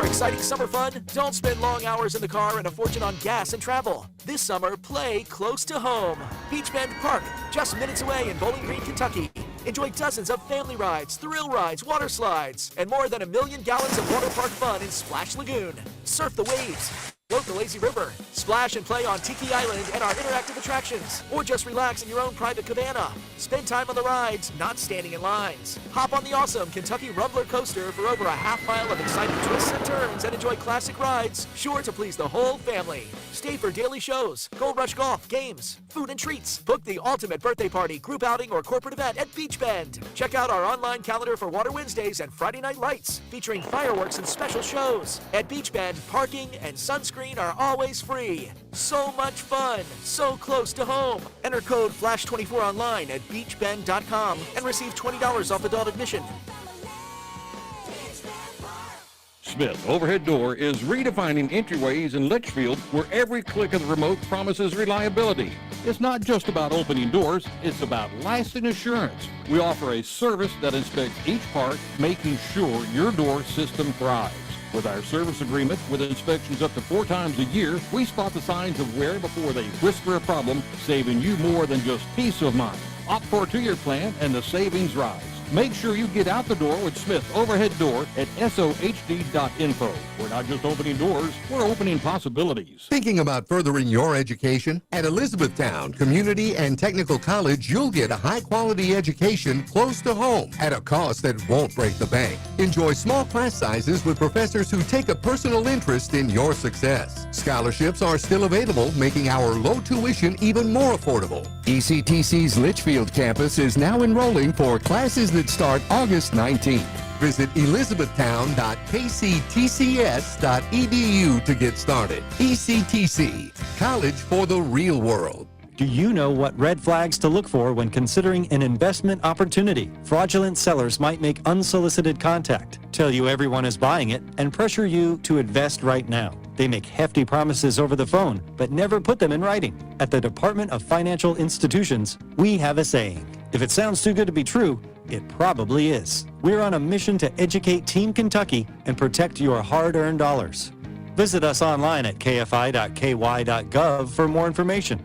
Exciting summer fun? Don't spend long hours in the car and a fortune on gas and travel. This summer, play close to home. Beach Bend Park, just minutes away in Bowling Green, Kentucky. Enjoy dozens of family rides, thrill rides, water slides, and more than 1 million gallons of water park fun in Splash Lagoon. Surf the waves, float the lazy river, splash and play on Tiki Island and our interactive attractions, or just relax in your own private cabana. Spend time on the rides, not standing in lines. Hop on the awesome Kentucky Rumbler coaster for over a half mile of exciting twists and turns and enjoy classic rides, sure to please the whole family. Stay for daily shows, Gold Rush Golf, games, food and treats. Book the ultimate birthday party, group outing, or corporate event at Beach Bend. Check out our online calendar for Water Wednesdays and Friday Night Lights, featuring fireworks and special shows. At Beach Bend, parking and sunscreen are always free. So much fun, so close to home. Enter code FLASH24 online at beachbend.com and receive $20 off adult admission. Smith Overhead Door is redefining entryways in Litchfield, where every click of the remote promises reliability. It's not just about opening doors, it's about lasting assurance. We offer a service that inspects each part, making sure your door system thrives. With our service agreement, with inspections up to 4 times a year, we spot the signs of wear before they whisper a problem, saving you more than just peace of mind. Opt for a 2-year plan and the savings rise. Make sure you get out the door with Smith Overhead Door at sohd.info. We're not just opening doors, we're opening possibilities. Thinking about furthering your education? At Elizabethtown Community and Technical College, you'll get a high-quality education close to home at a cost that won't break the bank. Enjoy small class sizes with professors who take a personal interest in your success. Scholarships are still available, making our low tuition even more affordable. ECTC's Litchfield campus is now enrolling for classes that start August 19th. Visit elizabethtown.kctcs.edu to get started. ECTC, college for the real world. Do you know what red flags to look for when considering an investment opportunity? Fraudulent sellers might make unsolicited contact, tell you everyone is buying it, and pressure you to invest right now. They make hefty promises over the phone, but never put them in writing. At the Department of Financial Institutions, we have a saying: if it sounds too good to be true, it probably is. We're on a mission to educate Team Kentucky and protect your hard-earned dollars. Visit us online at kfi.ky.gov for more information.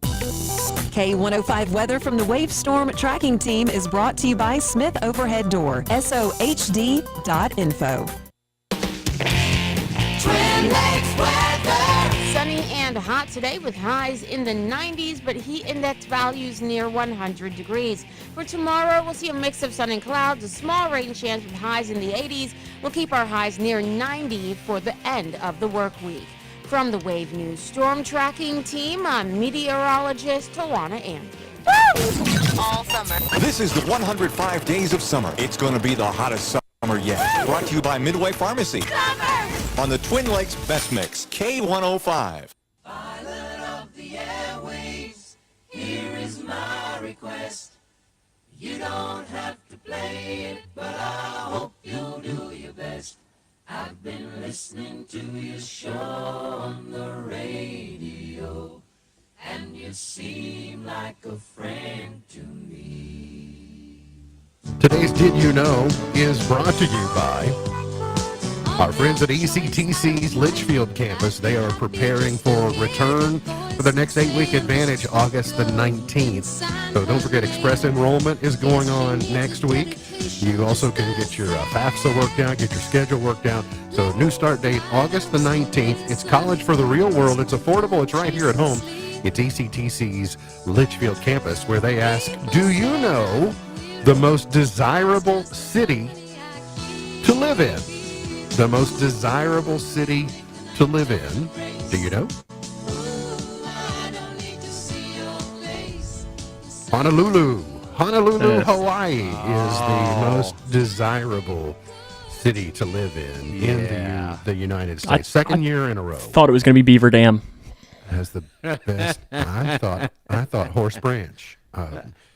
K105 weather from the Wave Storm Tracking Team is brought to you by Smith Overhead Door, sohd.info. Twin Lakes weather. Sunny and hot today with highs in the 90s, but heat index values near 100 degrees. For tomorrow, we'll see a mix of sun and clouds, a small rain chance with highs in the 80s. We'll keep our highs near 90 for the end of the work week. From the Wave News Storm Tracking Team, I'm meteorologist Tawana Andrews. All summer. This is the 105 days of summer. It's going to be the hottest summer summer yet. Brought to you by Midway Pharmacy. On the Twin Lakes Best Mix, K105. Here is my request. You don't have to play it, but I hope you'll do your best. I've been listening to your show on the radio, and you seem like a friend to me. Today's Did You Know is brought to you by our friends at ECTC's Litchfield campus. They are preparing for return for the next 8-week advantage, August the 19th. So don't forget, express enrollment is going on next week. You also can get your FAFSA worked out, get your schedule worked out. So new start date, August the 19th. It's college for the real world. It's affordable. It's right here at home. It's ECTC's Litchfield campus, where they ask, do you know the most desirable city to live in? The most desirable city to live in. Do you know? Honolulu. Honolulu, Hawaii is the most desirable city to live in the United States. Second year in a row. Thought it was going to be Beaver Dam. Has the best. I thought Horse Branch.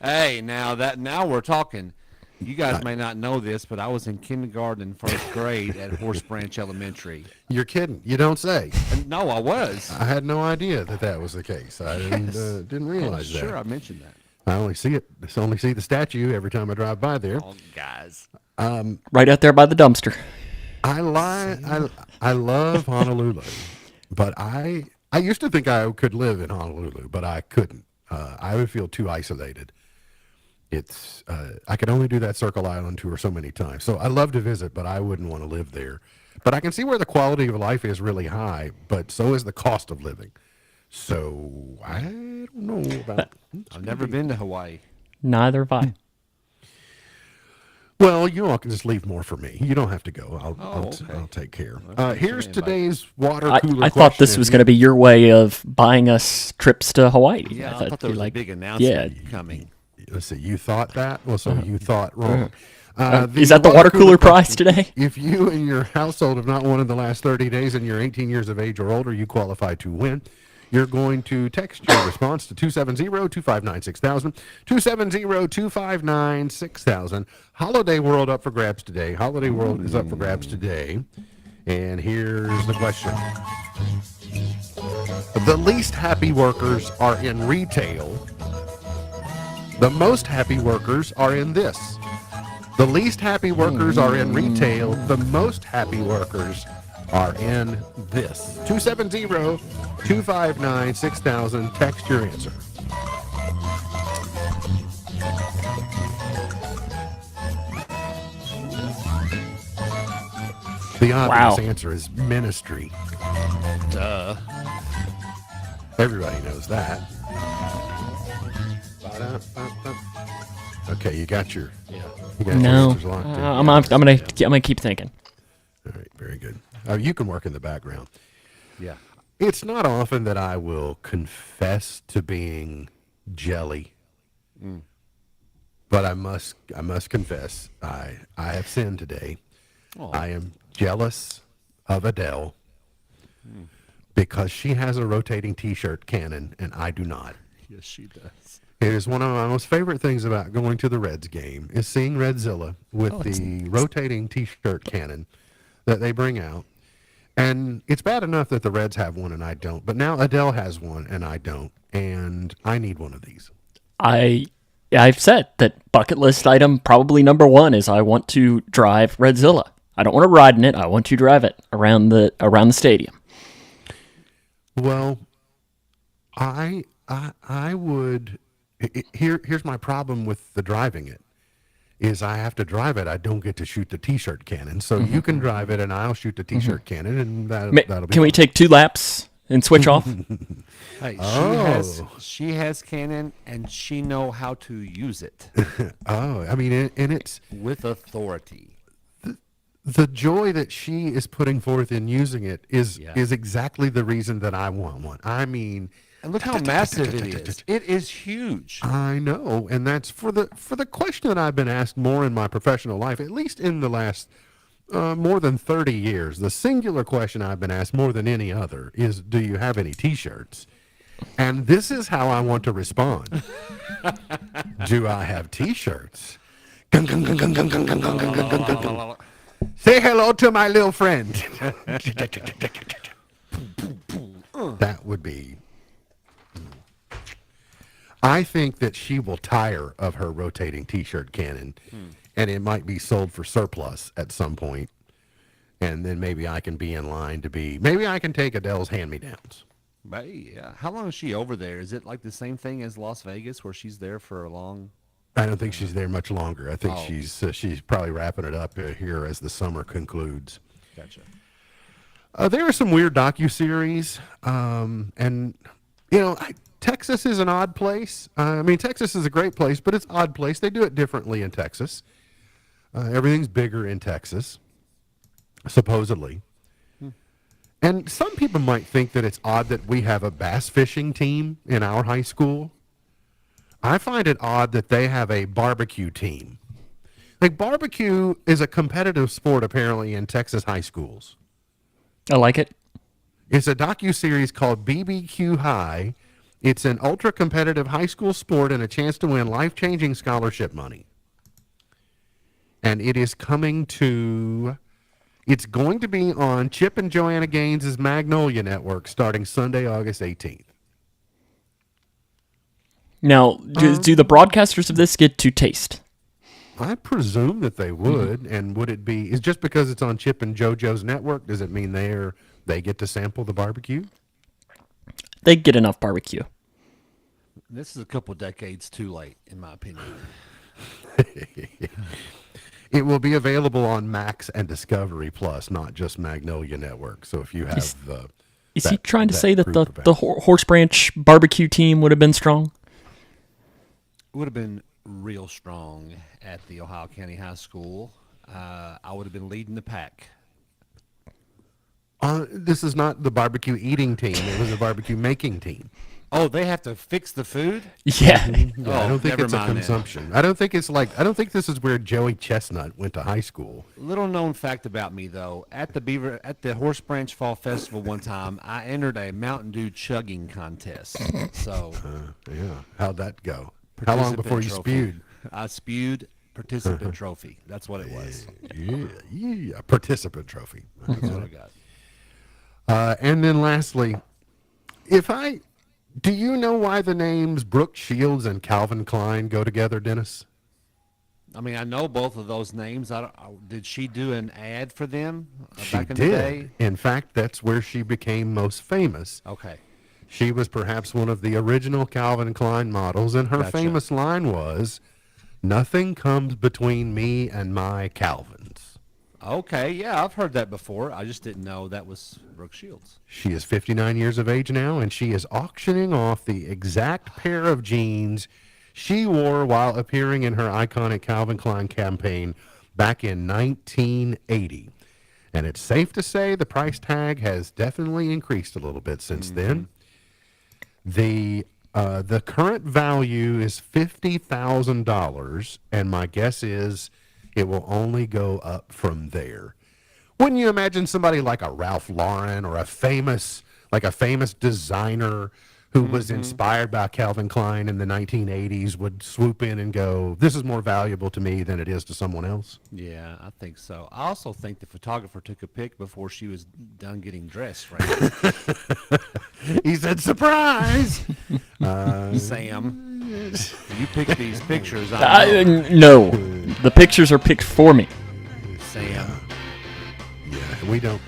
Hey, now we're talking. You guys may not know this, but I was in kindergarten and first grade at Horse Branch Elementary. You're kidding. You don't say. No, I was. I had no idea that was the case. I didn't realize that. Sure, I mentioned that. I only see the statue every time I drive by there. Oh, guys. Right out there by the dumpster. I love Honolulu, but I used to think I could live in Honolulu, but I couldn't. I would feel too isolated. I could only do that Circle Island tour so many times. So I love to visit, but I wouldn't want to live there. But I can see where the quality of life is really high, but so is the cost of living. So I don't know about. I've never been to Hawaii. Neither have I. Well, you all can just leave more for me. You don't have to go. I'll take care. Here's today's water cooler. I thought this was going to be your way of buying us trips to Hawaii. Yeah, I thought there was a big announcement coming. Let's see. You thought that? Well, so you thought wrong. Is that the water cooler prize today? If you and your household have not won in the last 30 days and you're 18 years of age or older, you qualify to win. You're going to text your response to 270-259-6000, 270-259-6000. Holiday World up for grabs today. Holiday World is up for grabs today. And here's the question. The least happy workers are in retail. The most happy workers are in this. The least happy workers are in retail. The most happy workers are in this. 270-259-6000. Text your answer. The obvious answer is ministry. Duh. Everybody knows that. Okay, you got your your answers locked in. I'm gonna keep thinking. All right, very good. You can work in the background. Yeah. It's not often that I will confess to being jelly, but I must confess I have sinned today. Oh. I am jealous of Adele because she has a rotating T-shirt cannon and I do not. Yes, she does. It is one of my most favorite things about going to the Reds game is seeing Redzilla with the rotating T-shirt cannon that they bring out. And it's bad enough that the Reds have one and I don't, but now Adele has one and I don't, and I need one of these. I've said that bucket list item probably number one is I want to drive Redzilla. I don't want to ride in it. I want to drive it around the stadium. Well, I would. Here's my problem with the driving it. Is I have to drive it. I don't get to shoot the T-shirt cannon. So you can drive it, and I'll shoot the T-shirt cannon, and that'll be. Can we take 2 laps and switch off? Hey, she has cannon, and she know how to use it. I mean, and it's with authority. The joy that she is putting forth in using it is exactly the reason that I want one. I mean, And look how massive it is. It is huge. I know, and that's for the question that I've been asked more in my professional life, at least in the last more than 30 years. The singular question I've been asked more than any other is, do you have any T-shirts? And this is how I want to respond. Do I have T-shirts? Say hello to my little friend. That would be... I think that she will tire of her rotating T-shirt cannon, and it might be sold for surplus at some point, and then maybe I can be in line to be... Maybe I can take Adele's hand-me-downs. But yeah, how long is she over there? Is it like the same thing as Las Vegas, where she's there for a long... I don't think she's there much longer. I think Oh. she's probably wrapping it up here as the summer concludes. Gotcha. There are some weird docuseries, and you know, Texas is an odd place. I mean, Texas is a great place, but it's an odd place. They do it differently in Texas. Everything's bigger in Texas, supposedly. And some people might think that it's odd that we have a bass fishing team in our high school. I find it odd that they have a barbecue team. Like, barbecue is a competitive sport, apparently, in Texas high schools. I like it. It's a docuseries called BBQ High. It's an ultra-competitive high school sport and a chance to win life-changing scholarship money. And it is coming to... It's going to be on Chip and Joanna Gaines' Magnolia Network starting Sunday, August 18th. Now, do the broadcasters of this get to taste? I presume that they would, and would it be... Is just because it's on Chip and JoJo's network, does it mean they get to sample the barbecue? They get enough barbecue. This is a couple decades too late, in my opinion. It will be available on Max and Discovery Plus, not just Magnolia Network. So if you have the... Is he trying to say that the Horse Branch barbecue team would have been strong? Would have been real strong at the Ohio County High School. I would have been leading the pack. This is not the barbecue eating team. It was a barbecue making team. Oh, they have to fix the food? Yeah. I don't think it's a consumption. I don't think this is where Joey Chestnut went to high school. Little known fact about me though, at the Horse Branch Fall Festival one time, I entered a Mountain Dew chugging contest. So yeah, how'd that go? How long before you spewed? I spewed participant trophy. That's what it was. Yeah, participant trophy. That's what I got. And then lastly, do you know why the names Brooke Shields and Calvin Klein go together, Dennis? I mean, I know both of those names. Did she do an ad for them She back in did. the day? In fact, that's where she became most famous. Okay. She was perhaps one of the original Calvin Klein models, and her Gotcha. famous line was, "Nothing comes between me and my Calvins." Okay, yeah, I've heard that before. I just didn't know that was Brooke Shields. She is 59 years of age now, and she is auctioning off the exact pair of jeans she wore while appearing in her iconic Calvin Klein campaign back in 1980. And it's safe to say the price tag has definitely increased a little bit since then. The current value is $50,000, and my guess is it will only go up from there. Wouldn't you imagine somebody like a Ralph Lauren or a famous designer who was inspired by Calvin Klein in the 1980s would swoop in and go, "This is more valuable to me than it is to someone else"? Yeah, I think so. I also think the photographer took a pic before she was done getting dressed, right? He said, "Surprise!" Sam, you pick these pictures. No, the pictures are picked for me. Sam. Yeah, we don't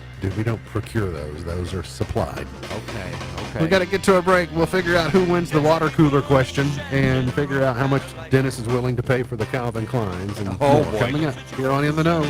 procure those. Those are supplied. Okay. We got to get to a break. We'll figure out who wins the water cooler question and figure out how much Dennis is willing to pay for the Calvin Kleins. And more boy. coming up here on In the Know.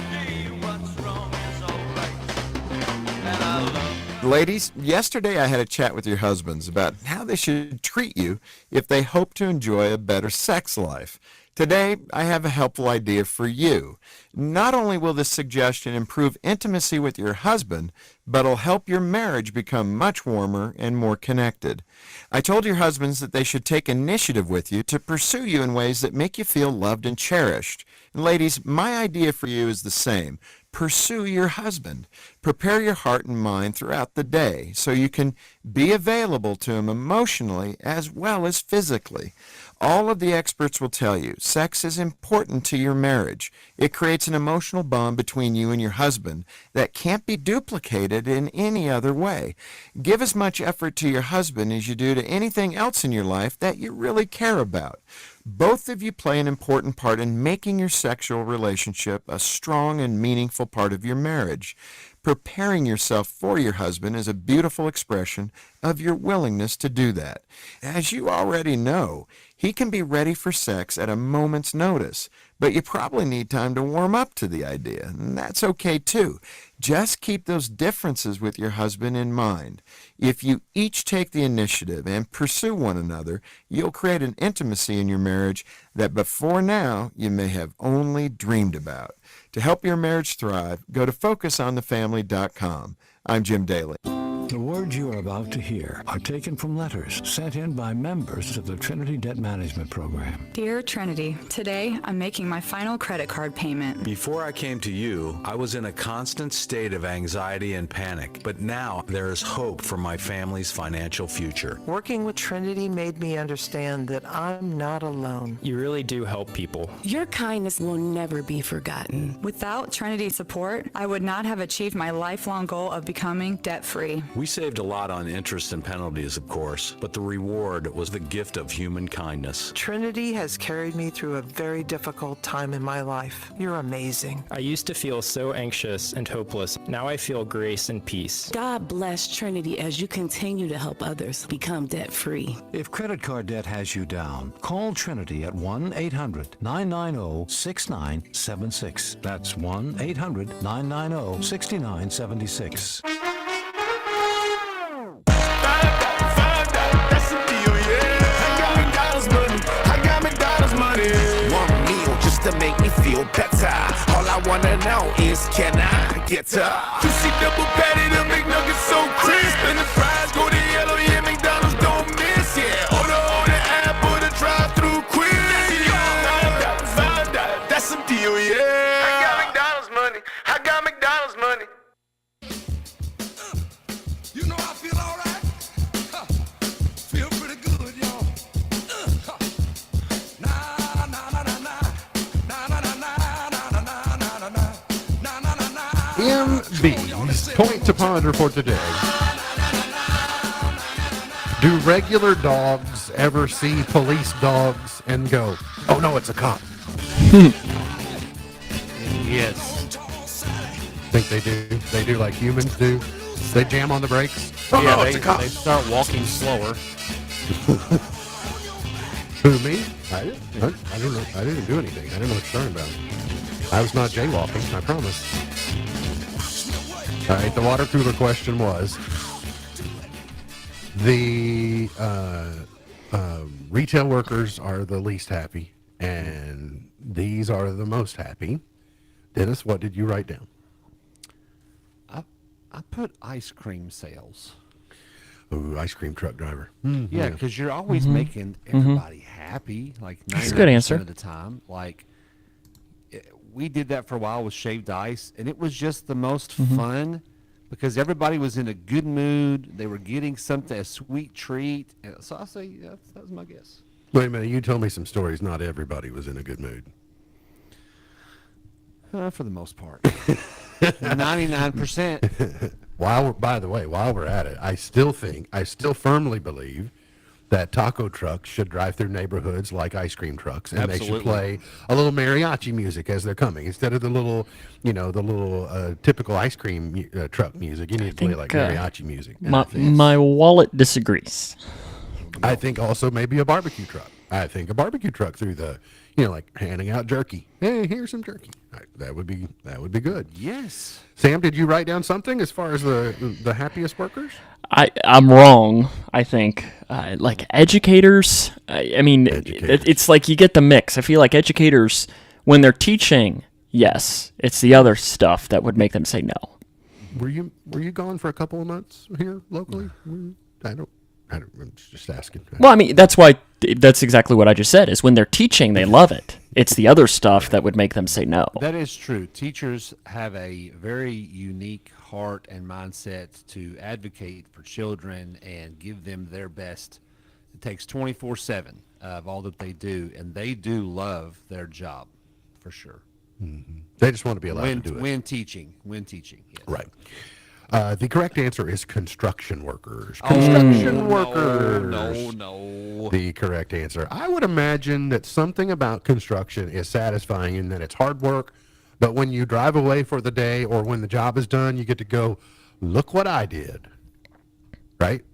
Ladies, yesterday I had a chat with your husbands about how they should treat you if they hope to enjoy a better sex life. Today, I have a helpful idea for you. Not only will this suggestion improve intimacy with your husband, but it'll help your marriage become much warmer and more connected. I told your husbands that they should take initiative with you to pursue you in ways that make you feel loved and cherished. And ladies, my idea for you is the same. Pursue your husband. Prepare your heart and mind throughout the day so you can be available to him emotionally as well as physically. All of the experts will tell you sex is important to your marriage. It creates an emotional bond between you and your husband that can't be duplicated in any other way. Give as much effort to your husband as you do to anything else in your life that you really care about. Both of you play an important part in making your sexual relationship a strong and meaningful part of your marriage. Preparing yourself for your husband is a beautiful expression of your willingness to do that. As you already know, he can be ready for sex at a moment's notice, but you probably need time to warm up to the idea, and that's okay too. Just keep those differences with your husband in mind. If you each take the initiative and pursue one another, you'll create an intimacy in your marriage that before now you may have only dreamed about. To help your marriage thrive, go to FocusOnTheFamily.com. I'm Jim Daly. The words you are about to hear are taken from letters sent in by members of the Trinity Debt Management Program. Dear Trinity, today I'm making my final credit card payment. Before I came to you, I was in a constant state of anxiety and panic, but now there is hope for my family's financial future. Working with Trinity made me understand that I'm not alone. You really do help people. Your kindness will never be forgotten. Without Trinity's support, I would not have achieved my lifelong goal of becoming debt-free. We saved a lot on interest and penalties, of course, but the reward was the gift of human kindness. Trinity has carried me through a very difficult time in my life. You're amazing. I used to feel so anxious and hopeless. Now I feel grace and peace. God bless Trinity as you continue to help others become debt-free. If credit card debt has you down, call Trinity at 1-800-990-6976. That's 1-800-990-6976. To make me feel better. All I wanna know is, can I get her? Juicy double patty, the McNuggets so crisp, and the fries go to yellow, yeah, McDonald's don't miss, yeah. Order on the app or the drive-thru quick. $5, that's some deal, yeah. I got McDonald's money. I got McDonald's money. You know I feel alright. Feel pretty good, y'all. MB's point to ponder for today. Do regular dogs ever see police dogs and go, oh no, it's a cop? Yes. Think they do? They do like humans do? They jam on the brakes? Oh yeah, no, it's a cop. they start walking slower. Who, me? I don't know. I didn't do anything. I didn't know what you're talking about. I was not jaywalking, I promise. All right, the water cooler question was, the retail workers are the least happy, and these are the most happy. Dennis, what did you write down? I put ice cream sales. Ooh, ice cream truck driver. Yeah, because you're always making everybody happy, like 90% of the time. Like, we did that for a while with shaved ice, and it was just the most fun because everybody was in a good mood. They were getting something, a sweet treat. And so I'll say that was my guess. Wait a minute, you told me some stories. Not everybody was in a good mood. For the most part. 99%. By the way, while we're at it, I still firmly believe that taco trucks should drive through neighborhoods like ice cream trucks, and they should play a little mariachi music as they're coming instead of the little typical ice cream truck music. You need to play like mariachi music. My wallet disagrees. I think also maybe a barbecue truck. I think a barbecue truck through the like handing out jerky. Hey, here's some jerky. That would be good. Yes. Sam, did you write down something as far as the happiest workers? I'm wrong, I think. Like educators, I mean, it's like you get the mix. I feel like educators, when they're teaching, yes, it's the other stuff that would make them say no. Were you gone for a couple of months here locally? I don't. I'm just asking. Well, I mean, that's exactly what I just said, is when they're teaching, they love it. It's the other stuff that would make them say no. That is true. Teachers have a very unique heart and mindset to advocate for children and give them their best. It takes 24/7 of all that they do, and they do love their job, for sure. Mm-hmm. They just want to be allowed to do it. When teaching, yes. Right. The correct answer is construction workers. Construction workers. No. The correct answer. I would imagine that something about construction is satisfying in that it's hard work, but when you drive away for the day or when the job is done, you get to go, look what I did. Right?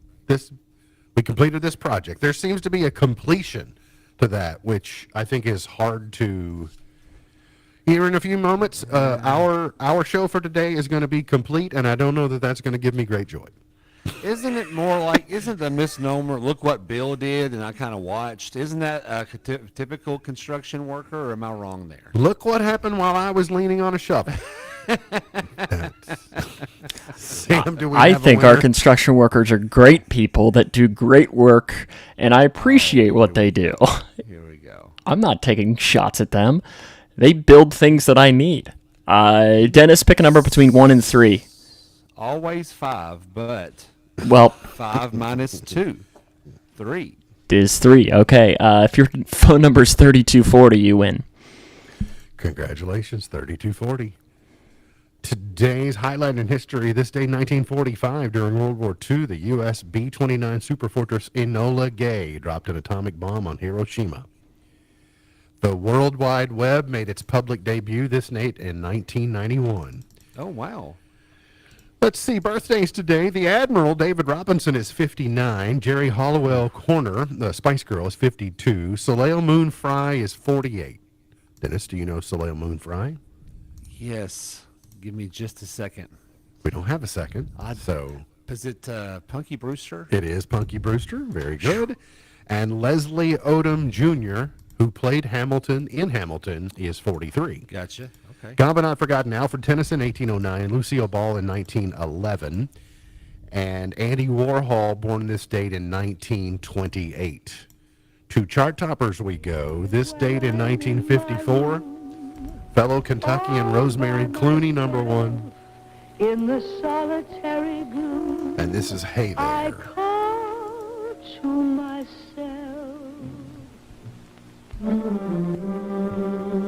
We completed this project. There seems to be a completion to that, which I think is hard to... Here in a few moments, our show for today is going to be complete, and I don't know that that's going to give me great joy. Isn't it more like, isn't the misnomer, look what Bill did, and I kind of watched, isn't that a typical construction worker, or am I wrong there? Look what happened while I was leaning on a shovel. Sam, do we I have a think our winner? construction workers are great people that do great work, and I appreciate what they do. Here we go. I'm not taking shots at them. They build things that I need. Dennis, pick a number between 1 and 3. Always 5, but... Well... 5 minus 2. 3. Is 3. Okay. If your phone number is 3240, you win. Congratulations, 3240. Today's highlight in history, this day 1945, during World War II, the U.S. B-29 superfortress Enola Gay dropped an atomic bomb on Hiroshima. The World Wide Web made its public debut this date in 1991. Oh, wow. Let's see, birthdays today. The Admiral, David Robinson, is 59. Jerry Hollowell Corner, the Spice Girl, is 52. Soleil Moon Frye is 48. Dennis, do you know Soleil Moon Frye? Yes. Give me just a second. We don't have a second, so... Is it Punky Brewster? It is Punky Brewster. Very good. And Leslie Odom Jr., who played Hamilton in Hamilton, is 43. Gotcha. Okay. Gone but not forgotten, Alfred Tennyson, 1809. Lucille Ball in 1911. And Andy Warhol, born this date in 1928. To chart toppers we go. This date in 1954, fellow Kentuckian Rosemary Clooney, number 1. In the solitary gloom, And this is Hey There. I call to myself.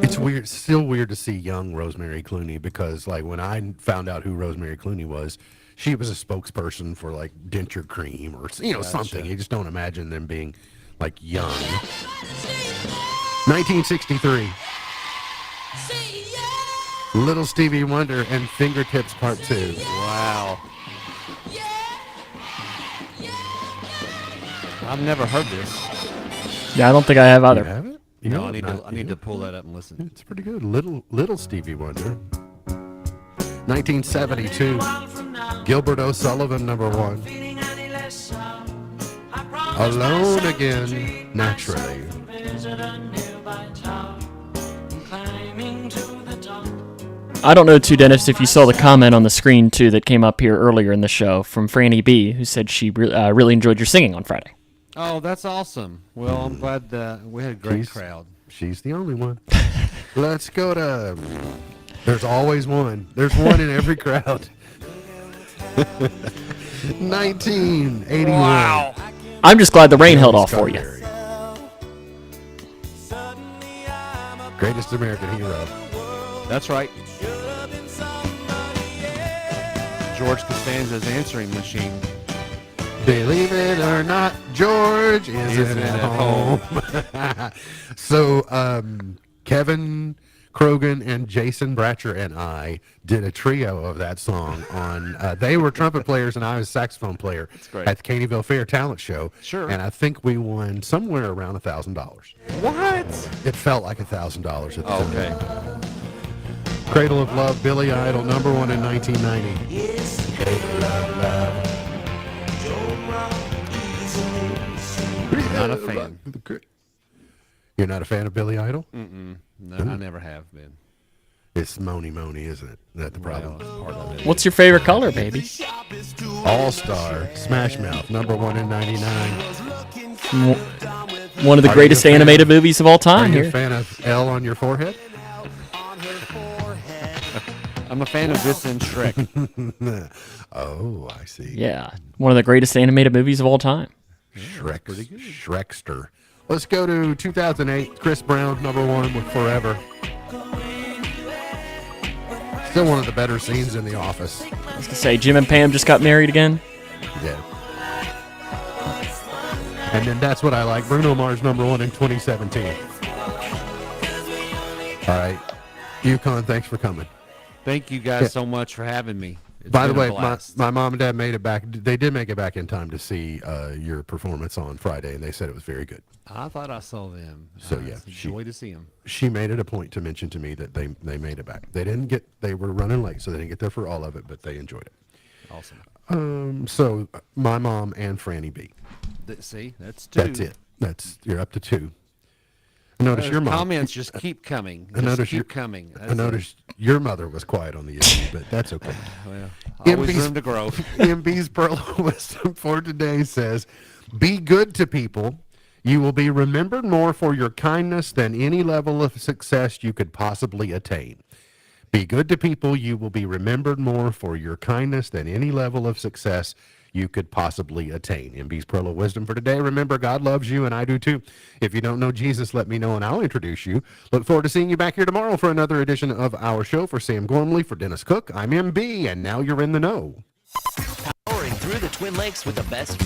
It's weird, still weird to see young Rosemary Clooney, because like when I found out who Rosemary Clooney was, she was a spokesperson for like denture cream or something. You just don't imagine them being like young. 1963. Little Stevie Wonder and Fingertips Part 2. Wow. I've never heard this. Yeah, I don't think I have either. You have it? No, I need to pull that up and listen. It's pretty good. Little Stevie Wonder. 1972. Gilbert O'Sullivan, number 1. Alone Again, Naturally. I don't know, too, Dennis, if you saw the comment on the screen, too, that came up here earlier in the show from Franny B, who said she really enjoyed your singing on Friday. Oh, that's awesome. Well, I'm glad we had a great crowd. She's the only one. Let's go to... There's always one. There's one in every crowd. 1981. Wow. I'm just glad the rain held off for you. Greatest American Hero. That's right. George Costanza's Answering Machine. Believe it or not, George isn't at home. So, Kevin Krogan and Jason Bratcher and I did a trio of that song on, they were trumpet players and I was saxophone player great. at the Caneyville Fair Talent Show. Sure. And I think we won somewhere around $1,000. What? It felt like $1,000 at the time. Okay. Cradle of Love, Billy Idol, number one in 1990. Not a fan. You're not a fan of Billy Idol? Mm-mm. No, I never have been. It's Moni, isn't it? Is that the problem? Part of it. What's your favorite color, baby? All-Star, Smash Mouth, number one in 99. One of the greatest animated movies of all time Are you here. a fan of L on your forehead? I'm a fan of this and Shrek. Oh, I see. Yeah, one of the greatest animated movies of all time. Shrekster. Let's go to 2008. Chris Brown, number one with Forever. Still one of the better scenes in The Office. I was gonna say, Jim and Pam just got married again. Yeah. And then That's What I Like. Bruno Mars, number one in 2017. All right. Yukon, thanks for coming. Thank you guys so much for having me. It's By the been a way, blast. my mom and dad made it back. They did make it back in time to see your performance on Friday, and they said it was very good. I thought I saw them. So It's yeah, a joy to see them. She made it a point to mention to me that they made it back. They were running late, so they didn't get there for all of it, but they enjoyed it. Awesome. So my mom and Franny B. See, that's two. That's it. You're up to two. I notice your mom. Comments just keep coming. I noticed keep coming. I noticed your mother was quiet on the issue, but that's okay. Well, always room to grow. MB's Pearl of Wisdom for today says, "Be good to people. You will be remembered more for your kindness than any level of success you could possibly attain. Be good to people. You will be remembered more for your kindness than any level of success you could possibly attain." MB's Pearl of Wisdom for today. Remember, God loves you, and I do too. If you don't know Jesus, let me know, and I'll introduce you. Look forward to seeing you back here tomorrow for another edition of our show. For Sam Gormley, for Dennis Cook, I'm MB, and now you're in the know. Powering through the Twin Lakes with the best